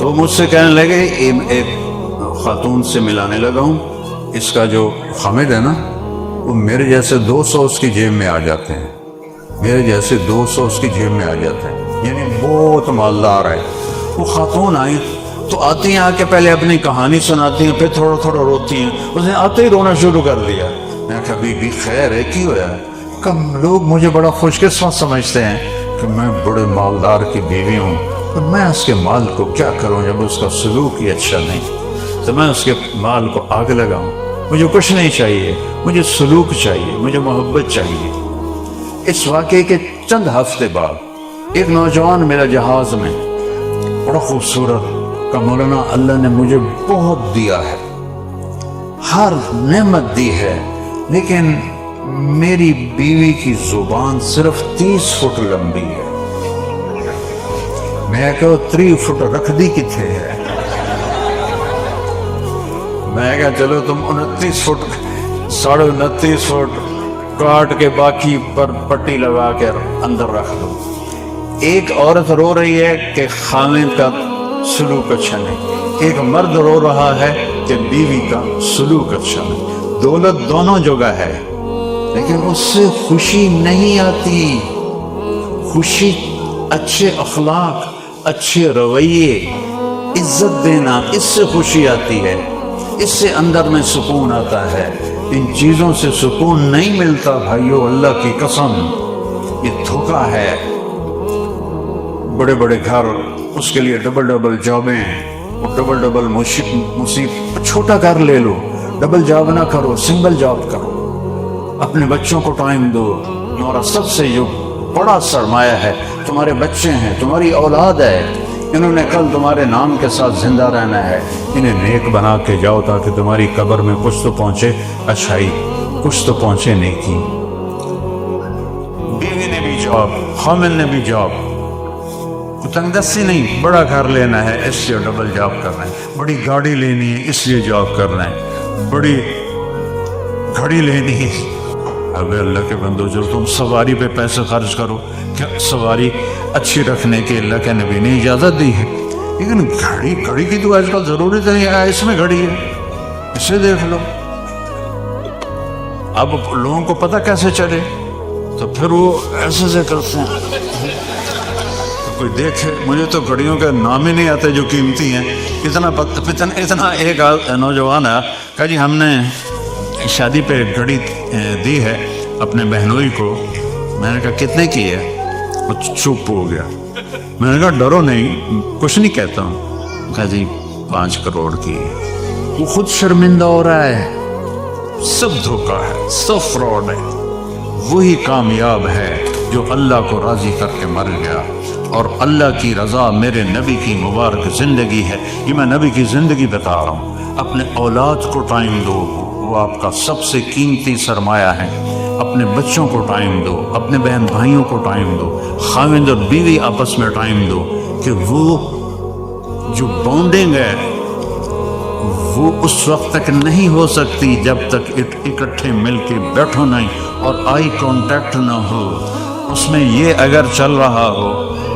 تو مجھ سے کہنے لگے ایک خاتون سے ملانے لگا ہوں، اس کا جو حامد ہے نا وہ میرے جیسے 200 اس کی جیب میں آ جاتے ہیں، میرے جیسے 200 اس کی جیب میں آ جاتے ہیں، یعنی بہت مالدار ہے۔ وہ خاتون آئی تو آتی ہیں، آ کے پہلے اپنی کہانی سناتی ہیں، پھر تھوڑا تھوڑا روتی ہیں، اس نے آتے ہی رونا شروع کر دیا۔ میں کہا بی خیر ہے، کی ہوا ہے؟ کم لوگ مجھے بڑا خوش قسمت سمجھتے ہیں کہ میں بڑے مالدار کی بیوی ہوں، اور میں اس کے مال کو کیا کروں جب اس کا سلوک ہی اچھا نہیں، تو میں اس کے مال کو آگ لگاؤں؟ مجھے کچھ نہیں چاہیے، مجھے سلوک چاہیے، مجھے محبت چاہیے۔ اس واقعے کے چند ہفتے بعد ایک نوجوان میرا جہاز میں، بڑا خوبصورت، کہ مولانا اللہ نے مجھے بہت دیا ہے، ہر نعمت دی ہے، لیکن میری بیوی کی زبان صرف 30 فٹ لمبی ہے۔ میں کہا 3 فٹ رکھ دی کتنے ہے؟ میں کہا چلو تم 29 فٹ 29.5 فٹ کاٹ کے باقی پر پٹی لگا کے اندر رکھ دو۔ ایک عورت رو رہی ہے کہ خامد کا سلوک اچھا نہیں، ایک مرد رو رہا ہے کہ بیوی کا سلوک اچھا نہیں۔ دولت دونوں جگہ ہے، لیکن اس سے خوشی نہیں آتی۔ خوشی اچھے اخلاق، اچھے رویے، عزت دینا، اس سے خوشی آتی ہے، اس سے اندر میں سکون آتا ہے۔ ان چیزوں سے سکون نہیں ملتا بھائیو، اللہ کی قسم، یہ دھوکہ ہے۔ بڑے بڑے گھر، اس کے لیے ڈبل جابیں، ڈبل مصیبت۔ چھوٹا گھر لے لو، ڈبل جاب نہ کرو، سنگل جاب کرو، اپنے بچوں کو ٹائم دو۔ تمہارا سب سے جو بڑا سرمایہ ہے تمہارے بچے ہیں، تمہاری اولاد ہے، انہوں نے کل تمہارے نام کے ساتھ زندہ رہنا ہے۔ انہیں نیک بنا کے جاؤ تاکہ تمہاری قبر میں کچھ تو پہنچے اچھائی، کچھ تو پہنچے نیکی۔ بیوی نے بھی جاب، خامد نے بھی جاب، تنگ دستی نہیں، بڑا گھر لینا ہے اس لیے ڈبل جاب کرنا ہے، بڑی گاڑی لینی ہے اس لیے جاب کرنا ہے، بڑی گھڑی لینی ہے۔ اگر اللہ کے بندو جو تم سواری پہ پیسے خرچ کرو، کیا سواری اچھی رکھنے کے اللہ کے نبی نے اجازت دی ہے؟ لیکن گھڑی کی تو آج کل ضرورت نہیں ہے، اس میں گھڑی ہے، اسے دیکھ لو۔ اب لوگوں کو پتہ کیسے چلے تو پھر وہ ایسے سے کرتے ہیں۔ کوئی دیکھے، مجھے تو گھڑیوں کے نام ہی نہیں آتے جو قیمتی ہیں۔ اتنا ایک نوجوان ہے کہا جی ہم نے شادی پہ گھڑی دی ہے اپنے بہنوئی کو۔ میں نے کہا کتنے کی ہے؟ وہ چپ ہو گیا۔ میں نے کہا ڈرو نہیں، کچھ نہیں کہتا ہوں۔ کہا جی 5 کروڑ کی۔ وہ خود شرمندہ ہو رہا ہے، سب دھوکہ ہے، سب فراڈ ہے۔ وہی کامیاب ہے جو اللہ کو راضی کر کے مر گیا، اور اللہ کی رضا میرے نبی کی مبارک زندگی ہے۔ یہ میں نبی کی زندگی بتا رہا ہوں۔ اپنے اولاد کو ٹائم دو، وہ آپ کا سب سے قیمتی سرمایہ ہے۔ اپنے بچوں کو ٹائم دو، اپنے بہن بھائیوں کو ٹائم دو، خاوند اور بیوی آپس میں ٹائم دو، کہ وہ جو بانڈنگ ہے وہ اس وقت تک نہیں ہو سکتی جب تک اکٹھے مل کے بیٹھو نہیں اور آئی کانٹیکٹ نہ ہو۔ اس میں یہ اگر چل رہا ہو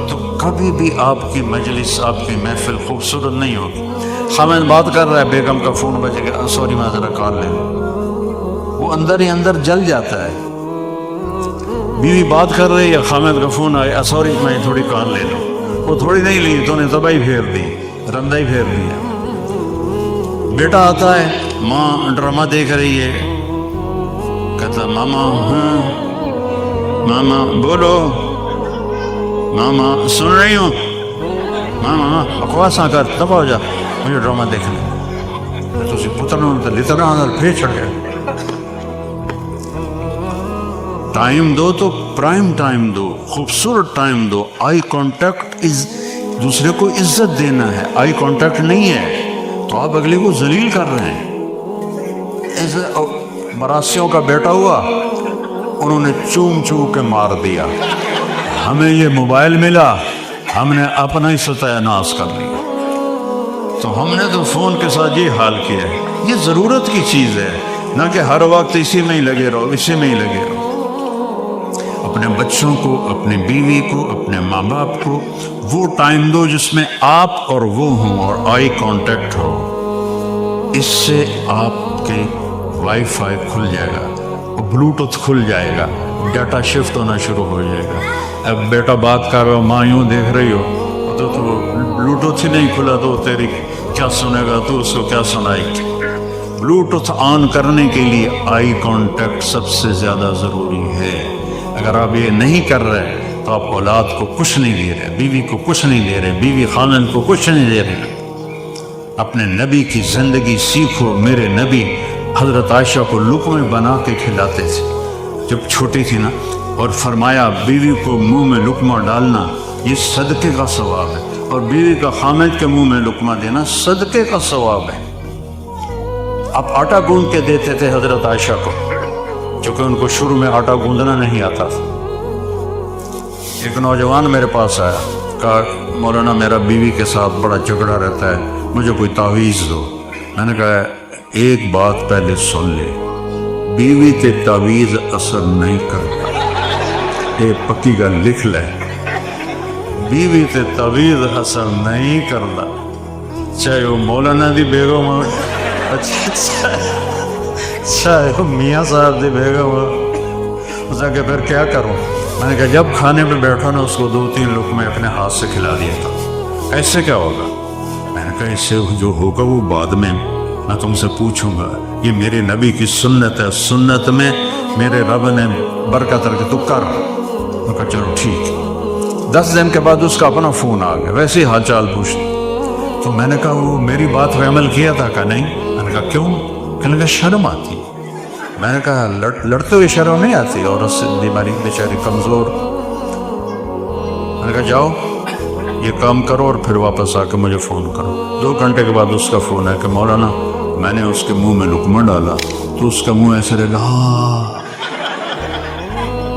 تو کبھی بھی آپ کی مجلس، آپ کی محفل خوبصورت نہیں ہوگی۔ خامد بات کر رہا ہے، بیگم کا فون بجے گا، سوری میں ذرا کال لے لوں، وہ اندر ہی اندر جل جاتا ہے۔ بیوی بات کر رہی ہے، خامد کا فون آیا، سوری میں تھوڑی کال لے لوں، وہ تھوڑی نہیں لی تو نے تباہی پھیر دی، رندائی پھیر دیا۔ بیٹا آتا ہے، ماں ڈرامہ دیکھ رہی ہے، کہتا ماما، ہاں ماما بولو، ماما سن رہی ہوں، ماما بکواس نہ کر، تب ہو جا، مجھے ڈرامہ دیکھنا۔ تو اسی پتر نے لطرہ اندر پھر چڑھ گیا۔ ٹائم دو تو پرائم ٹائم دو، خوبصورت ٹائم دو۔ آئی کانٹیکٹ دوسرے کو عزت دینا ہے، آئی کانٹیکٹ نہیں ہے تو آپ اگلے کو ذلیل کر رہے ہیں۔ ایسے مراسیوں کا بیٹا ہوا، انہوں نے چوم کے مار دیا۔ ہمیں یہ موبائل ملا، ہم نے اپنا ہی ستیہ ناش کر لیا۔ تو ہم نے تو فون کے ساتھ یہ حال کیا ہے۔ یہ ضرورت کی چیز ہے، نہ کہ ہر وقت اسی میں ہی لگے رہو، اسی میں ہی لگے رہو۔ اپنے بچوں کو، اپنی بیوی کو، اپنے ماں باپ کو وہ ٹائم دو جس میں آپ اور وہ ہوں اور آئی کانٹیکٹ ہو. اس سے آپ کے وائی فائی کھل جائے گا، بلوٹوتھ کھل جائے گا، ڈیٹا شفٹ ہونا شروع ہو جائے گا. اب بیٹا بات کر رہا ہو، ماں یوں دیکھ رہی ہو تو بلوٹوتھ ہی نہیں کھلا تو تیری کیا سنے گا، تو اس کو کیا سنائے گی. بلوٹوتھ آن کرنے کے لیے آئی کانٹیکٹ سب سے زیادہ ضروری ہے. اگر آپ یہ نہیں کر رہے تو آپ اولاد کو کچھ نہیں دے رہے، بیوی کو کچھ نہیں دے رہے، بیوی خاوند کو کچھ نہیں دے رہے. اپنے نبی کی زندگی سیکھو. میرے نبی حضرت عائشہ کو لقمے بنا کے کھلاتے تھے جب چھوٹی تھی نا، اور فرمایا بیوی کو منہ میں لقمہ ڈالنا یہ صدقے کا ثواب ہے، اور بیوی کا خامد کے منہ میں لقمہ دینا صدقے کا ثواب ہے. آپ آٹا گوندھ کے دیتے تھے حضرت عائشہ کو، چونکہ ان کو شروع میں آٹا گوندھنا نہیں آتا تھا. ایک نوجوان میرے پاس آیا، کہا مولانا میرا بیوی کے ساتھ بڑا جھگڑا رہتا ہے، مجھے کوئی تعویذ دو. میں نے کہا ایک بات پہلے سن لے، بیوی تے تعویذ اثر نہیں کرتا. یہ پکی گل لکھ لے، بیوی تے تعویذ اثر نہیں کرتا، چاہے وہ مولانا دی بیگم ہو، چاہے وہ میاں صاحب دی بیگم ہو. اس نے کہا پھر کیا کروں؟ میں نے کہا جب کھانے پہ بیٹھو نا اس کو 2-3 لقمے اپنے ہاتھ سے کھلا دیا تھا. ایسے کیا ہوگا؟ میں نے کہا اس سے جو ہوگا وہ بعد میں تم سے پوچھوں گا. یہ میرے نبی کی سنت ہے، سنت میں میرے رب نے برکت رکھ تو کر. میں کہا چلو ٹھیک. 10 دن کے بعد اس کا اپنا فون آ گیا، ویسے ہی حال چال پوچھنا. تو میں نے کہا وہ میری بات پہ عمل کیا تھا؟ کہ نہیں. میں نے کہا کیوں؟ کہنے لگا شرم آتی. میں نے کہا لڑتے ہوئے شرم نہیں آتی، عورت سے بیماری بیچاری کمزور. میں نے کہا جاؤ یہ کام کرو اور پھر واپس آ کے مجھے فون کرو. 2 گھنٹے کے بعد اس کا فون ہے کہ مولانا میں نے اس کے منہ میں لقمہ ڈالا تو اس کا منہ ایسے رہا.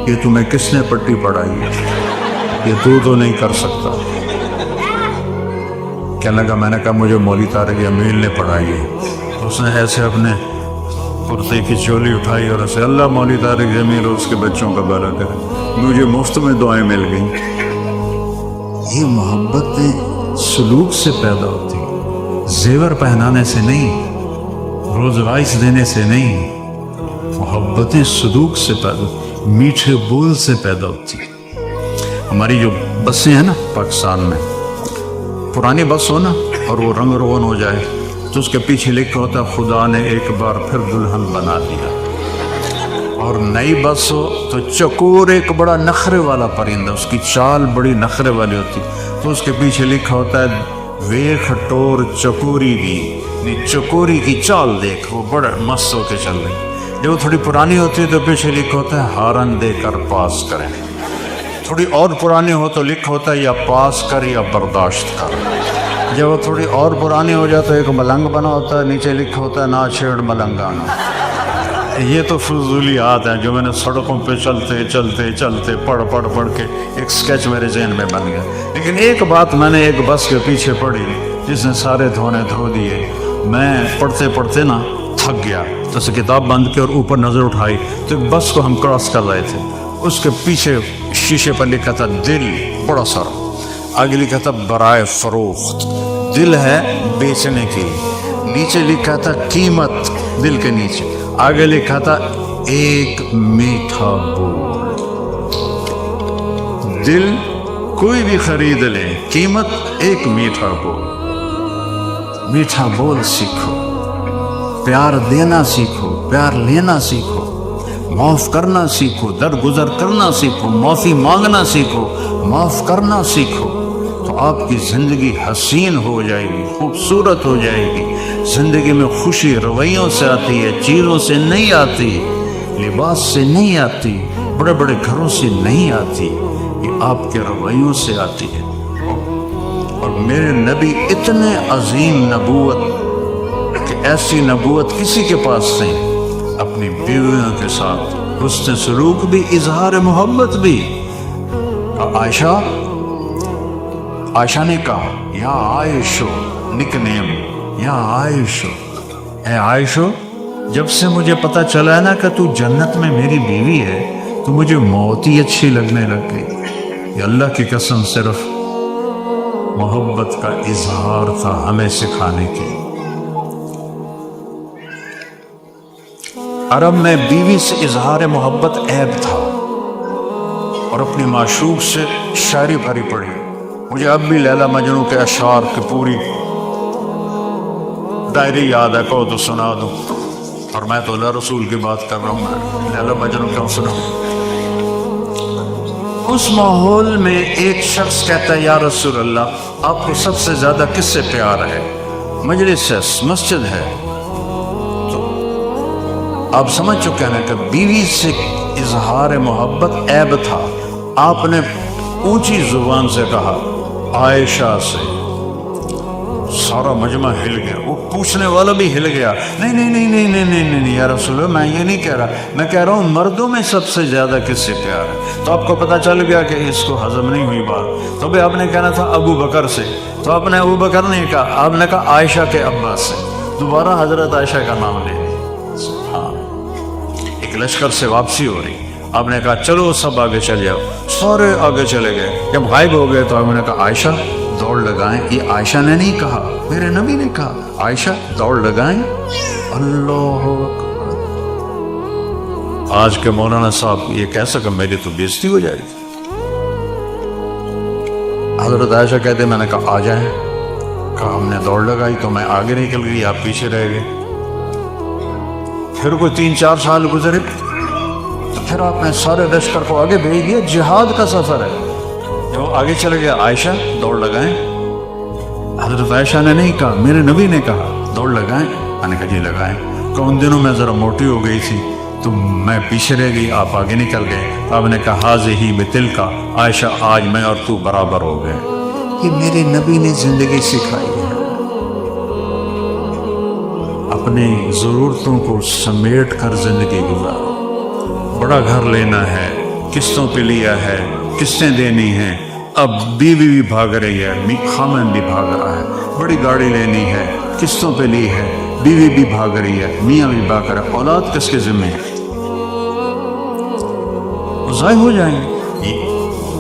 یہ تمہیں کس نے پٹی پڑھائی؟ یہ تو نہیں کر سکتا. کہنے لگا میں نے کہا مجھے مولوی طارق جمیل نے پڑھائی ہے. اس نے ایسے اپنے کرتے کی چولی اٹھائی اور ایسے اللہ مولوی طارق جمیل اور اس کے بچوں کا بھلا کرے. مجھے مفت میں دعائیں مل گئیں. یہ محبتیں سلوک سے پیدا ہوتی، زیور پہنانے سے نہیں، روز رائس دینے سے نہیں. محبتیں سلوک سے پیدا، میٹھے بول سے پیدا ہوتی. ہماری جو بسیں ہیں نا پاکستان میں، پرانی بس ہو نا اور وہ رنگ روغن ہو جائے تو اس کے پیچھے لکھا ہوتا ہے خدا نے ایک بار پھر دلہن بنا دیا. اور نئی بس ہو تو چکور ایک بڑا نخرے والا پرندہ، اس کی چال بڑی نخرے والی ہوتی، تو اس کے پیچھے لکھا ہوتا ہے ویخ ٹور چکوری بھی، چکوری کی چال دیکھ، وہ بڑا مست ہو کے چل رہی. جب وہ تھوڑی پرانی ہوتی ہے تو پیچھے لکھا ہوتا ہے ہارن دے کر پاس کریں. تھوڑی اور پرانی ہو تو لکھا ہوتا ہے یا پاس کر یا برداشت کر. جب وہ تھوڑی اور پرانی ہو جائے تو ایک ملنگ بنا ہوتا ہے، نیچے لکھا ہوتا ہے نا چھیڑ ملنگانا. یہ تو فضولیات ہیں جو میں نے سڑکوں پہ چلتے چلتے چلتے پڑھ کے ایک سکیچ میرے ذہن میں بن گیا. لیکن ایک بات میں نے ایک بس کے پیچھے پڑھی جس نے سارے دھونے دھو دیے. میں پڑھتے نا تھک گیا، تو اسے کتاب بند کی اور اوپر نظر اٹھائی تو ایک بس کو ہم کراس کر رہے تھے. اس کے پیچھے شیشے پر لکھا تھا دل، بڑا سارا. آگے لکھا تھا برائے فروخت، دل ہے بیچنے کی. نیچے لکھا تھا قیمت، دل کے نیچے. آگے لکھا تھا ایک میٹھا بول. دل کوئی بھی خرید لے، قیمت ایک میٹھا بول. میٹھا بول سیکھو، پیار دینا سیکھو، پیار لینا سیکھو، معاف کرنا سیکھو، درگزر کرنا سیکھو، معافی مانگنا سیکھو، معاف کرنا سیکھو. تو آپ کی زندگی حسین ہو جائے گی، خوبصورت ہو جائے گی. زندگی میں خوشی رویوں سے آتی ہے، چیزوں سے نہیں آتی، لباس سے نہیں آتی، بڑے بڑے گھروں سے نہیں آتی. یہ آپ کے رویوں سے آتی ہے. اور میرے نبی اتنے عظیم نبوت کہ ایسی نبوت کسی کے پاس نہیں. اپنی بیویوں کے ساتھ حسن سلوک بھی، اظہار محبت بھی. عائشہ نے کہا یا عائشو، نک نیم یا عائشو، اے عائشو جب سے مجھے پتا چلا ہے نا کہ تو جنت میں میری بیوی ہے تو مجھے موت ہی اچھی لگنے لگ گئی۔ یہ اللہ کی قسم صرف محبت کا اظہار تھا ہمیں سکھانے کی۔ عرب میں بیوی سے اظہار محبت عیب تھا، اور اپنی معشوق سے شاعری بھری پڑی۔ مجھے اب بھی لیلا مجنوں کے اشعار کی پوری ڈائری یاد ہے، کہو تو سنا دوں، اور میں تو اللہ رسول کی بات کر رہا ہوں، لیلا مجنوں کیوں سناؤں؟ اس ماحول میں ایک شخص کہتا ہے یا رسول اللہ آپ کو سب سے زیادہ کس سے پیار ہے؟ مجلس ہے، مسجد ہے، تو آپ سمجھ چکے ہیں کہ بیوی سے اظہار محبت عیب تھا۔ آپ نے اونچی زبان سے کہا عائشہ سے، سارا مجمع ہل گیا، وہ پوچھنے والا بھی ہل گیا، نہیں نہیں نہیں نہیں نہیں نہیں نہیں یا رسول اللہ میں یہ نہیں کہہ رہا، میں کہہ رہا ہوں مردوں میں سب سے زیادہ کس سے پیار ہے؟ تو آپ کو پتہ چل گیا کہ اس کو ہضم نہیں ہوئی بات، تو بھی آپ نے کہنا تھا ابو بکر سے، تو آپ نے ابو بکر نہیں کہا، آپ نے کہا عائشہ کے ابا سے، دوبارہ حضرت عائشہ کا نام لے لیا۔ ہاں، ایک لشکر سے واپسی ہو رہی، آپ نے کہا چلو سب آگے چل جاؤ، سارے آگے چلے گئے، جب غائب ہو گئے تو آپ نے کہا عائشہ دوڑ لگائیں، یہ عائشہ نے نہیں کہا، میرے نبی نے کہا عائشہ دوڑ لگائیں۔ اللہ اکبر، آج کے مولانا صاحب یہ کہہ سکا میری تو بےزتی ہو جائے گی۔ حضرت عائشہ کہتے میں نے کہا آ جائیں، کہا ہم نے دوڑ لگائی تو میں آگے نکل گئی، آپ پیچھے رہ گئے۔ پھر کوئی 3-4 سال گزرے تو پھر آپ نے سارے لشکر کو آگے بھیج دیا، جہاد کا سفر ہے، جو آگے چلے گیا عائشہ دوڑ لگائیں۔ حضرت عائشہ نے نہیں کہا، میرے نبی نے کہا دوڑ لگائیں، میں نے کہا جی لگائیں۔ کہ ان دنوں میں ذرا موٹی ہو گئی تھی تو میں پیچھے رہ گئی، آپ آگے نکل گئے، آپ نے کہا حاضی بتل کا عائشہ آج میں اور تو برابر ہو گئے۔ یہ میرے نبی نے زندگی سکھائی ہے، اپنی ضرورتوں کو سمیٹ کر زندگی گزارو۔ بڑا گھر لینا ہے، قسطوں پہ لیا ہے، قسطیں دینی ہیں، اب بیوی بھی بھاگ رہی ہے، خامن بھی بھاگ رہا ہے، بڑی گاڑی لینی ہے، قسطوں پہ لی ہے، بیوی بھی بھاگ رہی ہے، میاں بھی بھاگ رہا ہے، اولاد کس کے ذمہ ہے؟ ضائع ہو جائیں گے۔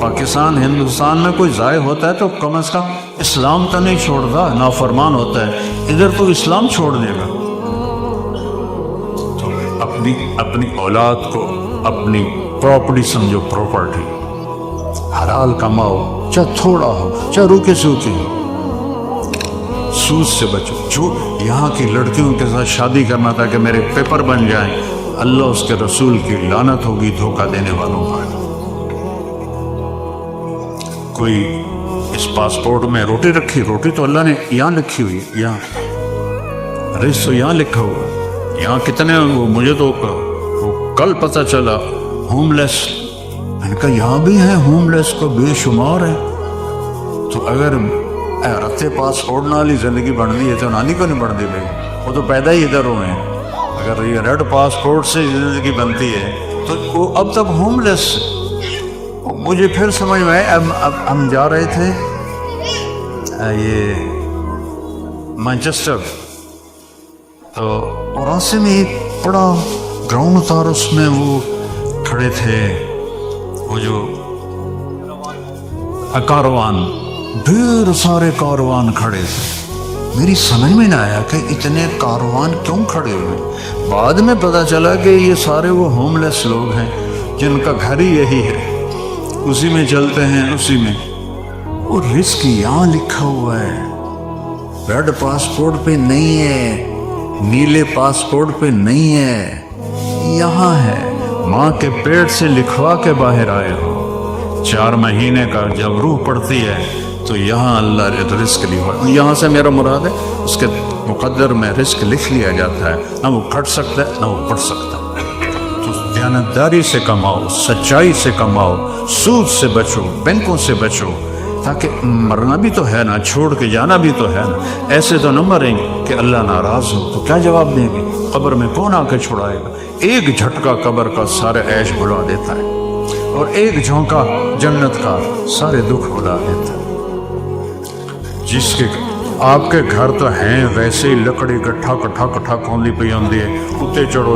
پاکستان ہندوستان میں کوئی ضائع ہوتا ہے تو کم از کم اسلام تو نہیں چھوڑتا، نافرمان ہوتا ہے، ادھر تو اسلام چھوڑ دے گا۔ تو اپنی اولاد کو اپنی پراپرٹی سمجھو، پراپرٹی حلال کماؤ، چاہے تھوڑا ہو چاہے روکے سوکے ہو، سود سے بچو۔ جو یہاں کی لڑکیوں کے ساتھ شادی کرنا تھا کہ میرے پیپر بن جائیں، اللہ اس کے رسول کی لعنت ہوگی دھوکہ دینے والوں پر۔ کوئی اس پاسپورٹ میں روٹی رکھی، روٹی تو اللہ نے یہاں لکھی ہوئی ہے، یہاں رزق تو یہاں لکھا ہوا ہے، یہاں کتنے مجھے تو کل پتہ چلا ہوم لیس، میں نے کہا یہاں بھی ہیں ہوم لیس کو بے شمار ہے۔ تو اگر رتے پاسپورٹ نالی زندگی بڑھنی ہے تو نانی کو نہیں بڑھتی بھائی، وہ تو پیدا ہی ادھر ہوئے ہیں۔ اگر یہ ریڈ پاسپورٹ سے زندگی بنتی ہے تو وہ اب تک ہوم لیس۔ مجھے پھر سمجھ میں آئے، اب ہم جا رہے تھے یہ مانچسٹر، تو اور راستے میں ایک بڑا گراؤنڈ تھا، اس میں وہ کھڑے تھے، وہ جو کاروان، ڈھیر سارے کاروان کھڑے تھے۔ میری سمجھ میں نہ آیا کہ اتنے کاروان کیوں کھڑے ہوئے۔ بعد میں پتہ چلا کہ یہ سارے وہ ہوم لیس لوگ ہیں جن کا گھر ہی یہی ہے، اسی میں چلتے ہیں، اسی میں۔ اور رزق یہاں لکھا ہوا ہے، ریڈ پاسپورٹ پہ نہیں ہے، نیلے پاسپورٹ پہ نہیں ہے، یہاں ہے۔ ماں کے پیٹ سے لکھوا کے باہر آئے ہو، 4 مہینے کا جب روح پڑتی ہے تو یہاں اللہ رزق لکھوا، یہاں سے میرا مراد ہے اس کے مقدر میں رزق لکھ لیا جاتا ہے، نہ وہ کھٹ سکتا ہے نہ وہ پڑھ سکتا ہے۔ تو دیانتداری سے کماؤ، سچائی سے کماؤ، سود سے بچو، بینکوں سے بچو، تاکہ مرنا بھی تو ہے نا، چھوڑ کے جانا بھی تو ہے نا۔ ایسے تو نہ مریں گے کہ اللہ ناراض ہو تو کیا جواب دیں گے؟ قبر میں کون آ کے چھڑائے گا؟ ایک جھٹکا قبر کا سارے عیش بھلا دیتا ہے، اور ایک جھونکا جنت کا سارے دکھ بھلا دیتا ہے۔ جس کے آپ کے گھر تو ہیں ویسے ہی لکڑی کا ٹھک ٹھک ٹھک ہوندی پی ہوندی ہے، اتنے چڑھو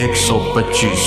125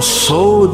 100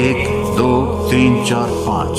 1 2 3 4 5।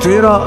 13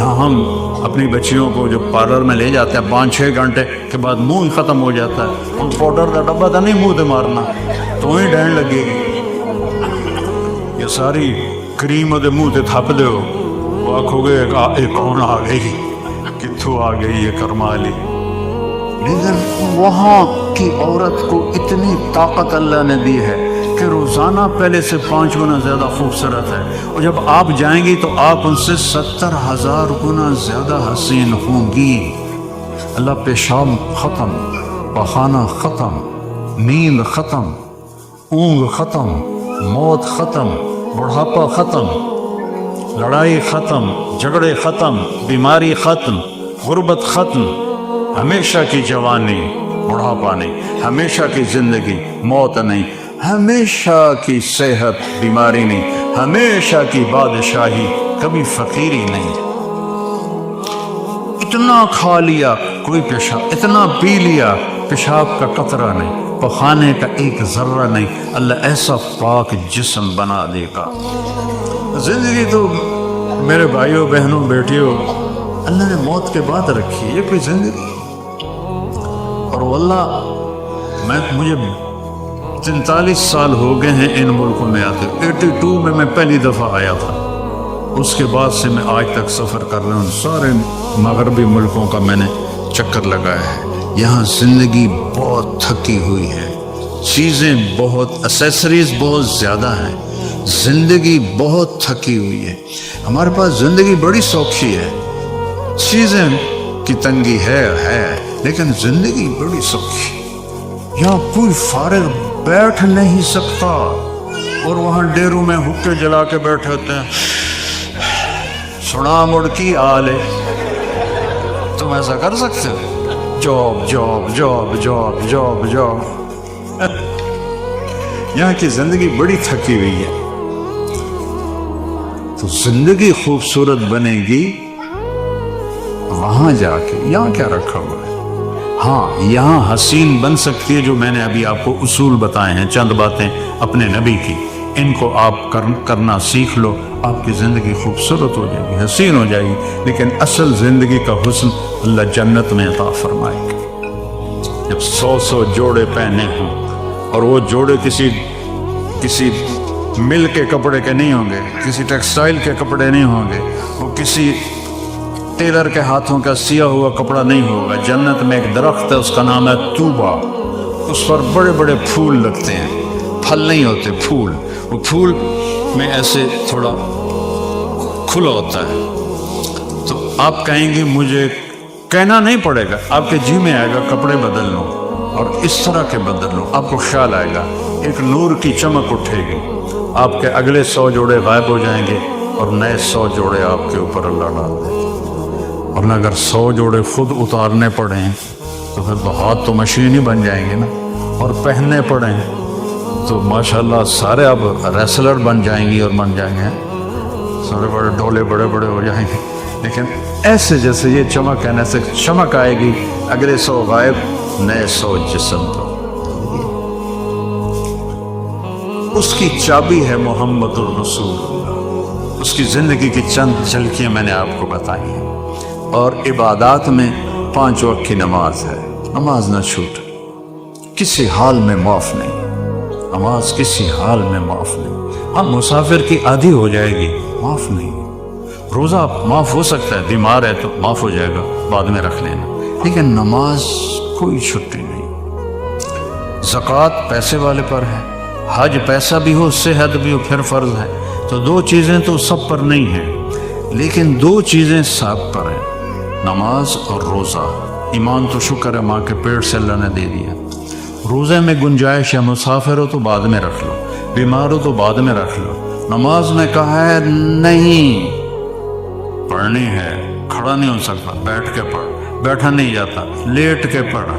یہاں ہم اپنی بچیوں کو جو پارلر میں لے جاتے ہیں 5-6 گھنٹے کے بعد منہ ہی ختم ہو جاتا ہے، ان پاؤڈر کا ڈبہ تو نہیں منہ سے مارنا، تو ہی ڈین لگے گی، یہ ساری کریم دے منہ سے تھپ دے ہو، وہ آکھو گے ایک کون آ گئی، کتھوں آ گئی یہ کرمالی۔ لیکن وہاں کی عورت کو اتنی طاقت اللہ نے دی ہے کہ روزانہ پہلے سے 5 گنا زیادہ خوبصورت ہے، اور جب آپ جائیں گی تو آپ ان سے 70,000 گنا زیادہ حسین ہوں گی۔ اللہ پیشاب ختم، پخانہ ختم، نیند ختم، اونگ ختم، موت ختم، بڑھاپا ختم، لڑائی ختم، جھگڑے ختم، بیماری ختم، غربت ختم، ہمیشہ کی جوانی، بڑھاپا نہیں، ہمیشہ کی زندگی، موت نہیں، ہمیشہ کی صحت، بیماری نہیں، ہمیشہ کی بادشاہی، کبھی فقیری نہیں۔ اتنا کھا لیا کوئی پیشاب، اتنا پی لیا پیشاب کا قطرہ نہیں، پخانے کا ایک ذرہ نہیں، اللہ ایسا پاک جسم بنا دے گا۔ زندگی تو میرے بھائیوں بہنوں بیٹیوں اللہ نے موت کے بعد رکھی ہے، یہ کوئی زندگی، اور واللہ مجھے 43 سال ہو گئے ہیں ان ملکوں میں آتے، 82 میں پہلی دفعہ آیا تھا، اس کے بعد سے میں آج تک سفر کر رہا ہوں، سارے مغربی ملکوں کا میں نے چکر لگایا ہے۔ یہاں زندگی بہت تھکی ہوئی ہے، چیزیں بہت، اسیسریز بہت زیادہ ہیں، زندگی بہت تھکی ہوئی ہے۔ ہمارے پاس زندگی بڑی سوکھی ہے، چیزیں کی تنگی ہے لیکن زندگی بڑی سوکھی، یہاں کوئی فارغ بیٹھ نہیں سکتا، اور وہاں ڈیروں میں حکے جلا کے بیٹھے ہوتے ہیں، سنا مڑ کی آلے، تم ایسا کر سکتے ہو؟ Job job job job job job یہاں کی زندگی بڑی تھکی ہوئی ہے۔ تو زندگی خوبصورت بنے گی وہاں جا کے، یہاں کیا رکھا ہوا ہے؟ ہاں یہاں حسین بن سکتی ہے، جو میں نے ابھی آپ کو اصول بتائے ہیں، چند باتیں اپنے نبی کی، ان کو آپ کرنا سیکھ لو، آپ کی زندگی خوبصورت ہو جائے گی، حسین ہو جائے گی۔ لیکن اصل زندگی کا حسن اللہ جنت میں عطا فرمائے گا، جب 100 جوڑے پہنے ہوں، اور وہ جوڑے کسی مل کے کپڑے کے نہیں ہوں گے، کسی ٹیکسٹائل کے کپڑے نہیں ہوں گے، وہ کسی ٹیلر کے ہاتھوں کا سیا ہوا کپڑا نہیں ہوگا۔ جنت میں ایک درخت ہے، اس کا نام ہے طوبہ، اس پر بڑے بڑے پھول لگتے ہیں، پھل نہیں ہوتے، پھول، وہ پھول میں ایسے تھوڑا کھلا ہوتا ہے، تو آپ کہیں گے مجھے کہنا نہیں پڑے گا، آپ کے جی میں آئے گا کپڑے بدل لو، اور اس طرح کے بدل لو، آپ کو خیال آئے گا، ایک نور کی چمک اٹھے گی، آپ کے اگلے 100 جوڑے غائب ہو جائیں گے، اور نئے 100 جوڑے آپ کے اوپر اللہ ڈال دے گا۔ ورنہ اگر 100 جوڑے خود اتارنے پڑیں تو پھر تو ہاتھ تو مشین ہی بن جائیں گے نا، اور پہننے پڑیں تو ماشاءاللہ سارے اب ریسلر بن جائیں گی، اور بن جائیں گے سارے بڑے ڈولے بڑے بڑے ہو جائیں گے۔ لیکن ایسے جیسے یہ چمک ہے، ایسے چمک آئے گی، اگلے 100 غائب، نئے 100 جسم تو۔ اس کی چابی ہے محمد الرسول اللہ، اس کی زندگی کی چند جھلکیاں میں نے آپ کو بتائی ہیں۔ اور عبادات میں 5 وقت کی نماز ہے، نماز نہ چھوٹ، کسی حال میں معاف نہیں، نماز کسی حال میں معاف نہیں۔ ہم مسافر کی آدھی ہو جائے گی، معاف نہیں۔ روزہ معاف ہو سکتا ہے، بیمار ہے تو معاف ہو جائے گا، بعد میں رکھ لینا، لیکن نماز کوئی چھٹی نہیں۔ زکوٰۃ پیسے والے پر ہے، حج پیسہ بھی ہو، صحت بھی ہو، پھر فرض ہے، تو 2 چیزیں تو سب پر نہیں ہیں، لیکن 2 چیزیں سب پر ہیں، نماز اور روزہ۔ ایمان تو شکر ہے، ماں کے پیٹ سے اللہ نے دے دیا۔ روزے میں گنجائش ہے، مسافر ہو تو بعد میں رکھ لو، بیمار ہو تو بعد میں رکھ لو۔ نماز میں کہا ہے نہیں، پڑھنی ہے، کھڑا نہیں ہو سکتا، بیٹھ کے پڑھ، بیٹھا نہیں جاتا، لیٹ کے پڑھ۔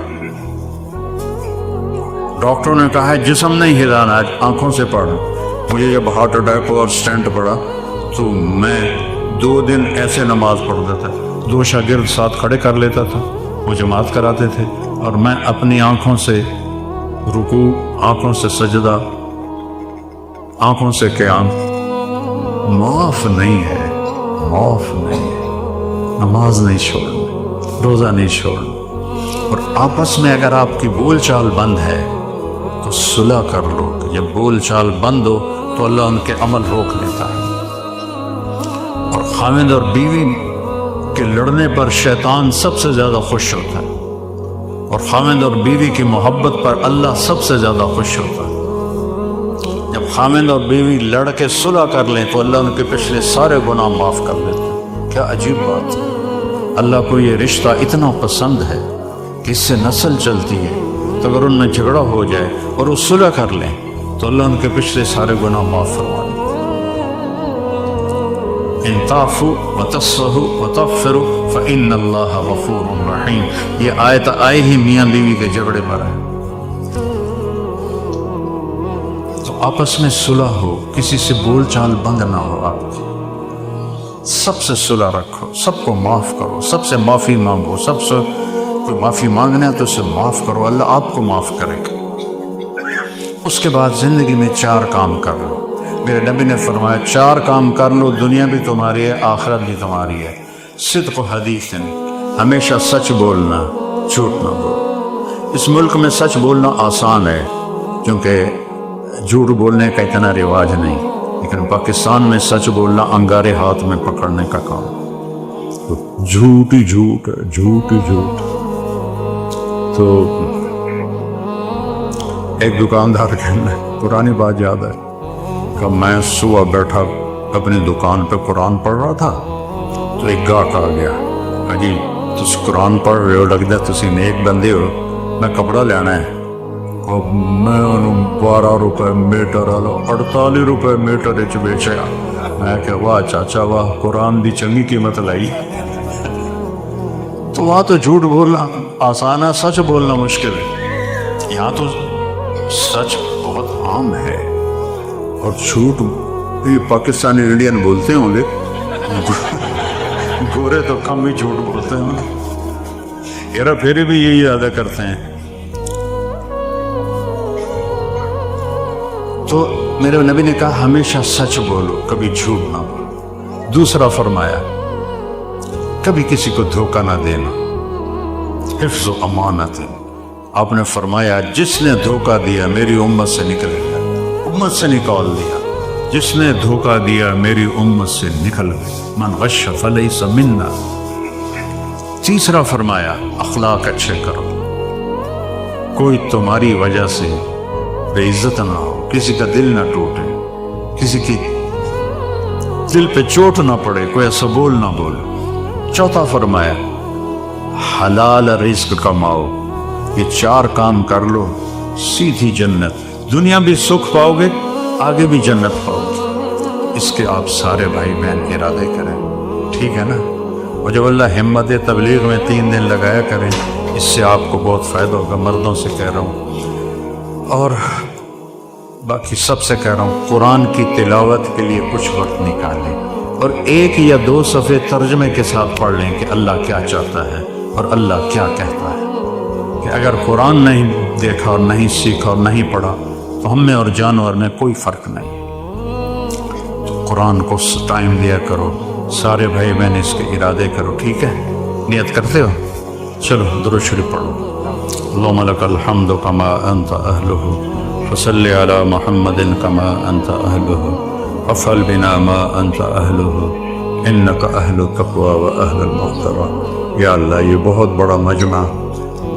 ڈاکٹروں نے کہا ہے جسم نہیں ہلانا، آنکھوں سے پڑھ۔ مجھے جب ہارٹ اٹیک ہوا اور سٹینٹ پڑا تو میں 2 دن ایسے نماز پڑھتا تھا، 2 شاگرد ساتھ کھڑے کر لیتا تھا، وہ جماعت کراتے تھے، اور میں اپنی آنکھوں سے رکوع، آنکھوں سے سجدہ، آنکھوں سے قیام۔ معاف نہیں ہے، معاف نہیں ہے۔ نماز نہیں چھوڑنی، روزہ نہیں چھوڑنا، اور آپس میں اگر آپ کی بول چال بند ہے تو صلح کر لو، کہ جب بول چال بند ہو تو اللہ ان کے عمل روک لیتا ہے۔ اور خاوند اور بیوی کے لڑنے پر شیطان سب سے زیادہ خوش ہوتا ہے، اور خاوند اور بیوی کی محبت پر اللہ سب سے زیادہ خوش ہوتا ہے۔ جب خاوند اور بیوی لڑ کے صلح کر لیں تو اللہ ان کے پچھلے سارے گناہ معاف کر دیتے ہیں۔ کیا عجیب بات ہے، اللہ کو یہ رشتہ اتنا پسند ہے کہ اس سے نسل چلتی ہے، تو اگر ان میں جھگڑا ہو جائے اور وہ صلح کر لیں تو اللہ ان کے پچھلے سارے گناہ معاف فرما دیں۔ ان تعفوا وتصفحوا وتغفروا فإن اللہ غفور رحیم، یہ آیت آئے ہی میاں بیوی کے جھگڑے پر ہے۔ تو آپس میں صلح ہو، کسی سے بول چال بند نہ ہو، آپ کی سب سے صلح رکھو، سب کو معاف کرو، سب سے معافی مانگو، سب سے کوئی معافی مانگنا ہے تو اسے معاف کرو، اللہ آپ کو معاف کرے گا۔ اس کے بعد زندگی میں 4 کام کر لو۔ میرے نبی نے فرمایا 4 کام کر لو، دنیا بھی تمہاری ہے، آخرت بھی تمہاری ہے۔ صدق و حدیث، ہمیشہ سچ بولنا، جھوٹ نہ بولنا۔ اس ملک میں سچ بولنا آسان ہے کیونکہ جھوٹ بولنے کا اتنا رواج نہیں، لیکن پاکستان میں سچ بولنا انگارے ہاتھ میں پکڑنے کا کام، جھوٹ ہی جھوٹ ہے، جھوٹ ہی جھوٹ۔ تو ایک دکاندار کہنا، پرانی بات یاد ہے کہ میں صبح بیٹھا اپنی دکان پہ قرآن پڑھ رہا تھا تو ایک گاہک آ گیا، جی تس قرآن پڑھ رہے ہو، لگتا ہے تسی نیک بندے ہو، میں کپڑا لینا ہے، اور میں انہوں 12 روپے میٹر والو 48 روپے میٹر وچ بیچیا۔ میں کہ واہ چاچا واہ، قرآن دی چنگی قیمت لائی۔ تو وہاں تو جھوٹ بولنا آسان ہے، سچ بولنا مشکل ہے۔ یہاں تو سچ بہت عام ہے، اور جھوٹ یہ پاکستانی انڈین بولتے ہوں گے، گورے تو کم ہی جھوٹ بولتے ہیں، ہیرا پھیری بھی یہی ادا کرتے ہیں۔ تو میرے نبی نے کہا ہمیشہ سچ بولو، کبھی جھوٹ نہ بولو۔ دوسرا فرمایا کبھی کسی کو دھوکہ نہ دینا، حفظ و امانت۔ آپ نے فرمایا جس نے دھوکہ دیا میری امت سے نکل گیا، امت سے نکال دیا، جس نے دھوکہ دیا میری امت سے نکل گیا، من غش فلیس منا۔ تیسرا فرمایا اخلاق اچھے کرو، کوئی تمہاری وجہ سے بے عزت نہ ہو، کسی کا دل نہ ٹوٹے، کسی کی دل پہ چوٹ نہ پڑے، کوئی ایسا بول نہ بولے۔ چوتھا فرمایا حلال رزق کماؤ، یہ 4 کام کر لو، سیدھی جنت، دنیا بھی سکھ پاؤ گے، آگے بھی جنت پاؤ گے۔ اس کے آپ سارے بھائی بہن ارادے کریں، ٹھیک ہے نا؟ اور جب اللہ ہمت تبلیغ میں 3 دن لگایا کریں، اس سے آپ کو بہت فائدہ ہوگا، مردوں سے کہہ رہا ہوں اور باقی سب سے کہہ رہا ہوں، قرآن کی تلاوت کے لیے کچھ وقت نکالیں اور 1 یا 2 صفحے ترجمے کے ساتھ پڑھ لیں کہ اللہ کیا چاہتا ہے اور اللہ کیا کہتا ہے۔ کہ اگر قرآن نہیں دیکھا اور نہیں سیکھا اور نہیں پڑھا تو ہم میں اور جانور میں کوئی فرق نہیں۔ تو قرآن کو ٹائم دیا کرو، سارے بھائی بہن اس کے ارادے کرو، ٹھیک ہے؟ نیت کرتے ہو؟ چلو درود شریف پڑھو۔ اللہم لک الحمد کما انت اہلہ وصلی علی محمد کما انت اہلہ وافعل بنا ما انت اہلہ انک اہل التقوی و اہل المغفرہ۔ یا اللہ یہ بہت بڑا مجمع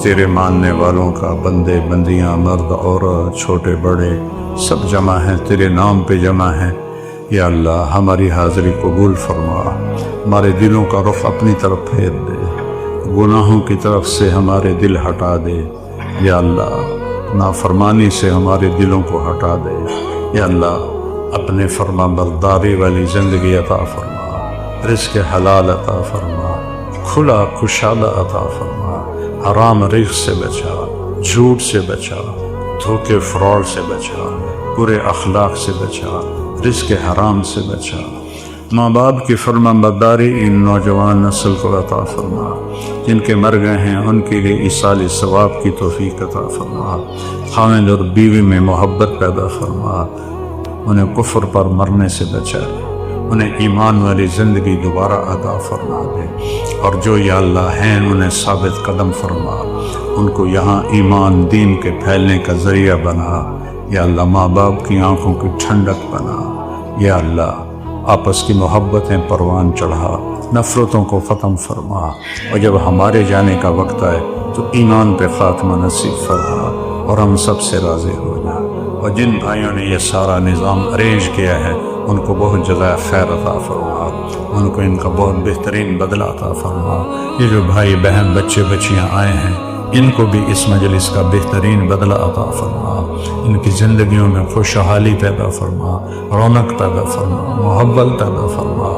تیرے ماننے والوں کا، بندے بندیاں، مرد عورت، چھوٹے بڑے سب جمع ہیں، تیرے نام پہ جمع ہیں۔ یا اللہ ہماری حاضری قبول فرما، ہمارے دلوں کا رخ اپنی طرف پھیر دے، گناہوں کی طرف سے ہمارے دل ہٹا دے۔ یا اللہ نافرمانی سے ہمارے دلوں کو ہٹا دے۔ یا اللہ اپنے فرما برداری والی زندگی عطا فرما، رزق حلال عطا فرما، کھلا کشادہ عطا فرما، حرام رزق سے بچا، جھوٹ سے بچا، دھوکے فراڈ سے بچا، برے اخلاق سے بچا، رزق حرام سے بچا۔ ماں باپ کی فرما برداری ان نوجوان نسل کو عطا فرما، جن کے مر گئے ہیں ان کے لیے ایصال ثواب کی توفیق عطا فرما۔ خاوند اور بیوی میں محبت پیدا فرما، انہیں کفر پر مرنے سے بچا، انہیں ایمان والی زندگی دوبارہ عطا فرما دے، اور جو یا اللہ ہیں انہیں ثابت قدم فرما، ان کو یہاں ایمان دین کے پھیلنے کا ذریعہ بنا، یا اللہ ماں باپ کی آنکھوں کی ٹھنڈک بنا، یا اللہ آپس کی محبتیں پروان چڑھا، نفرتوں کو ختم فرما، اور جب ہمارے جانے کا وقت آئے تو ایمان پہ خاتمہ نصیب فرما اور ہم سب سے راضی ہو جا۔ اور جن بھائیوں نے یہ سارا نظام ارینج کیا ہے ان کو بہت جزائے خیر عطا فرما، ان کو ان کا بہت بہترین بدلہ عطا فرما۔ یہ جو بھائی بہن بچے بچیاں آئے ہیں ان کو بھی اس مجلس کا بہترین بدلہ عطا فرما، ان کی زندگیوں میں خوشحالی پیدا فرما، رونق پیدا فرما، محبت پیدا فرما۔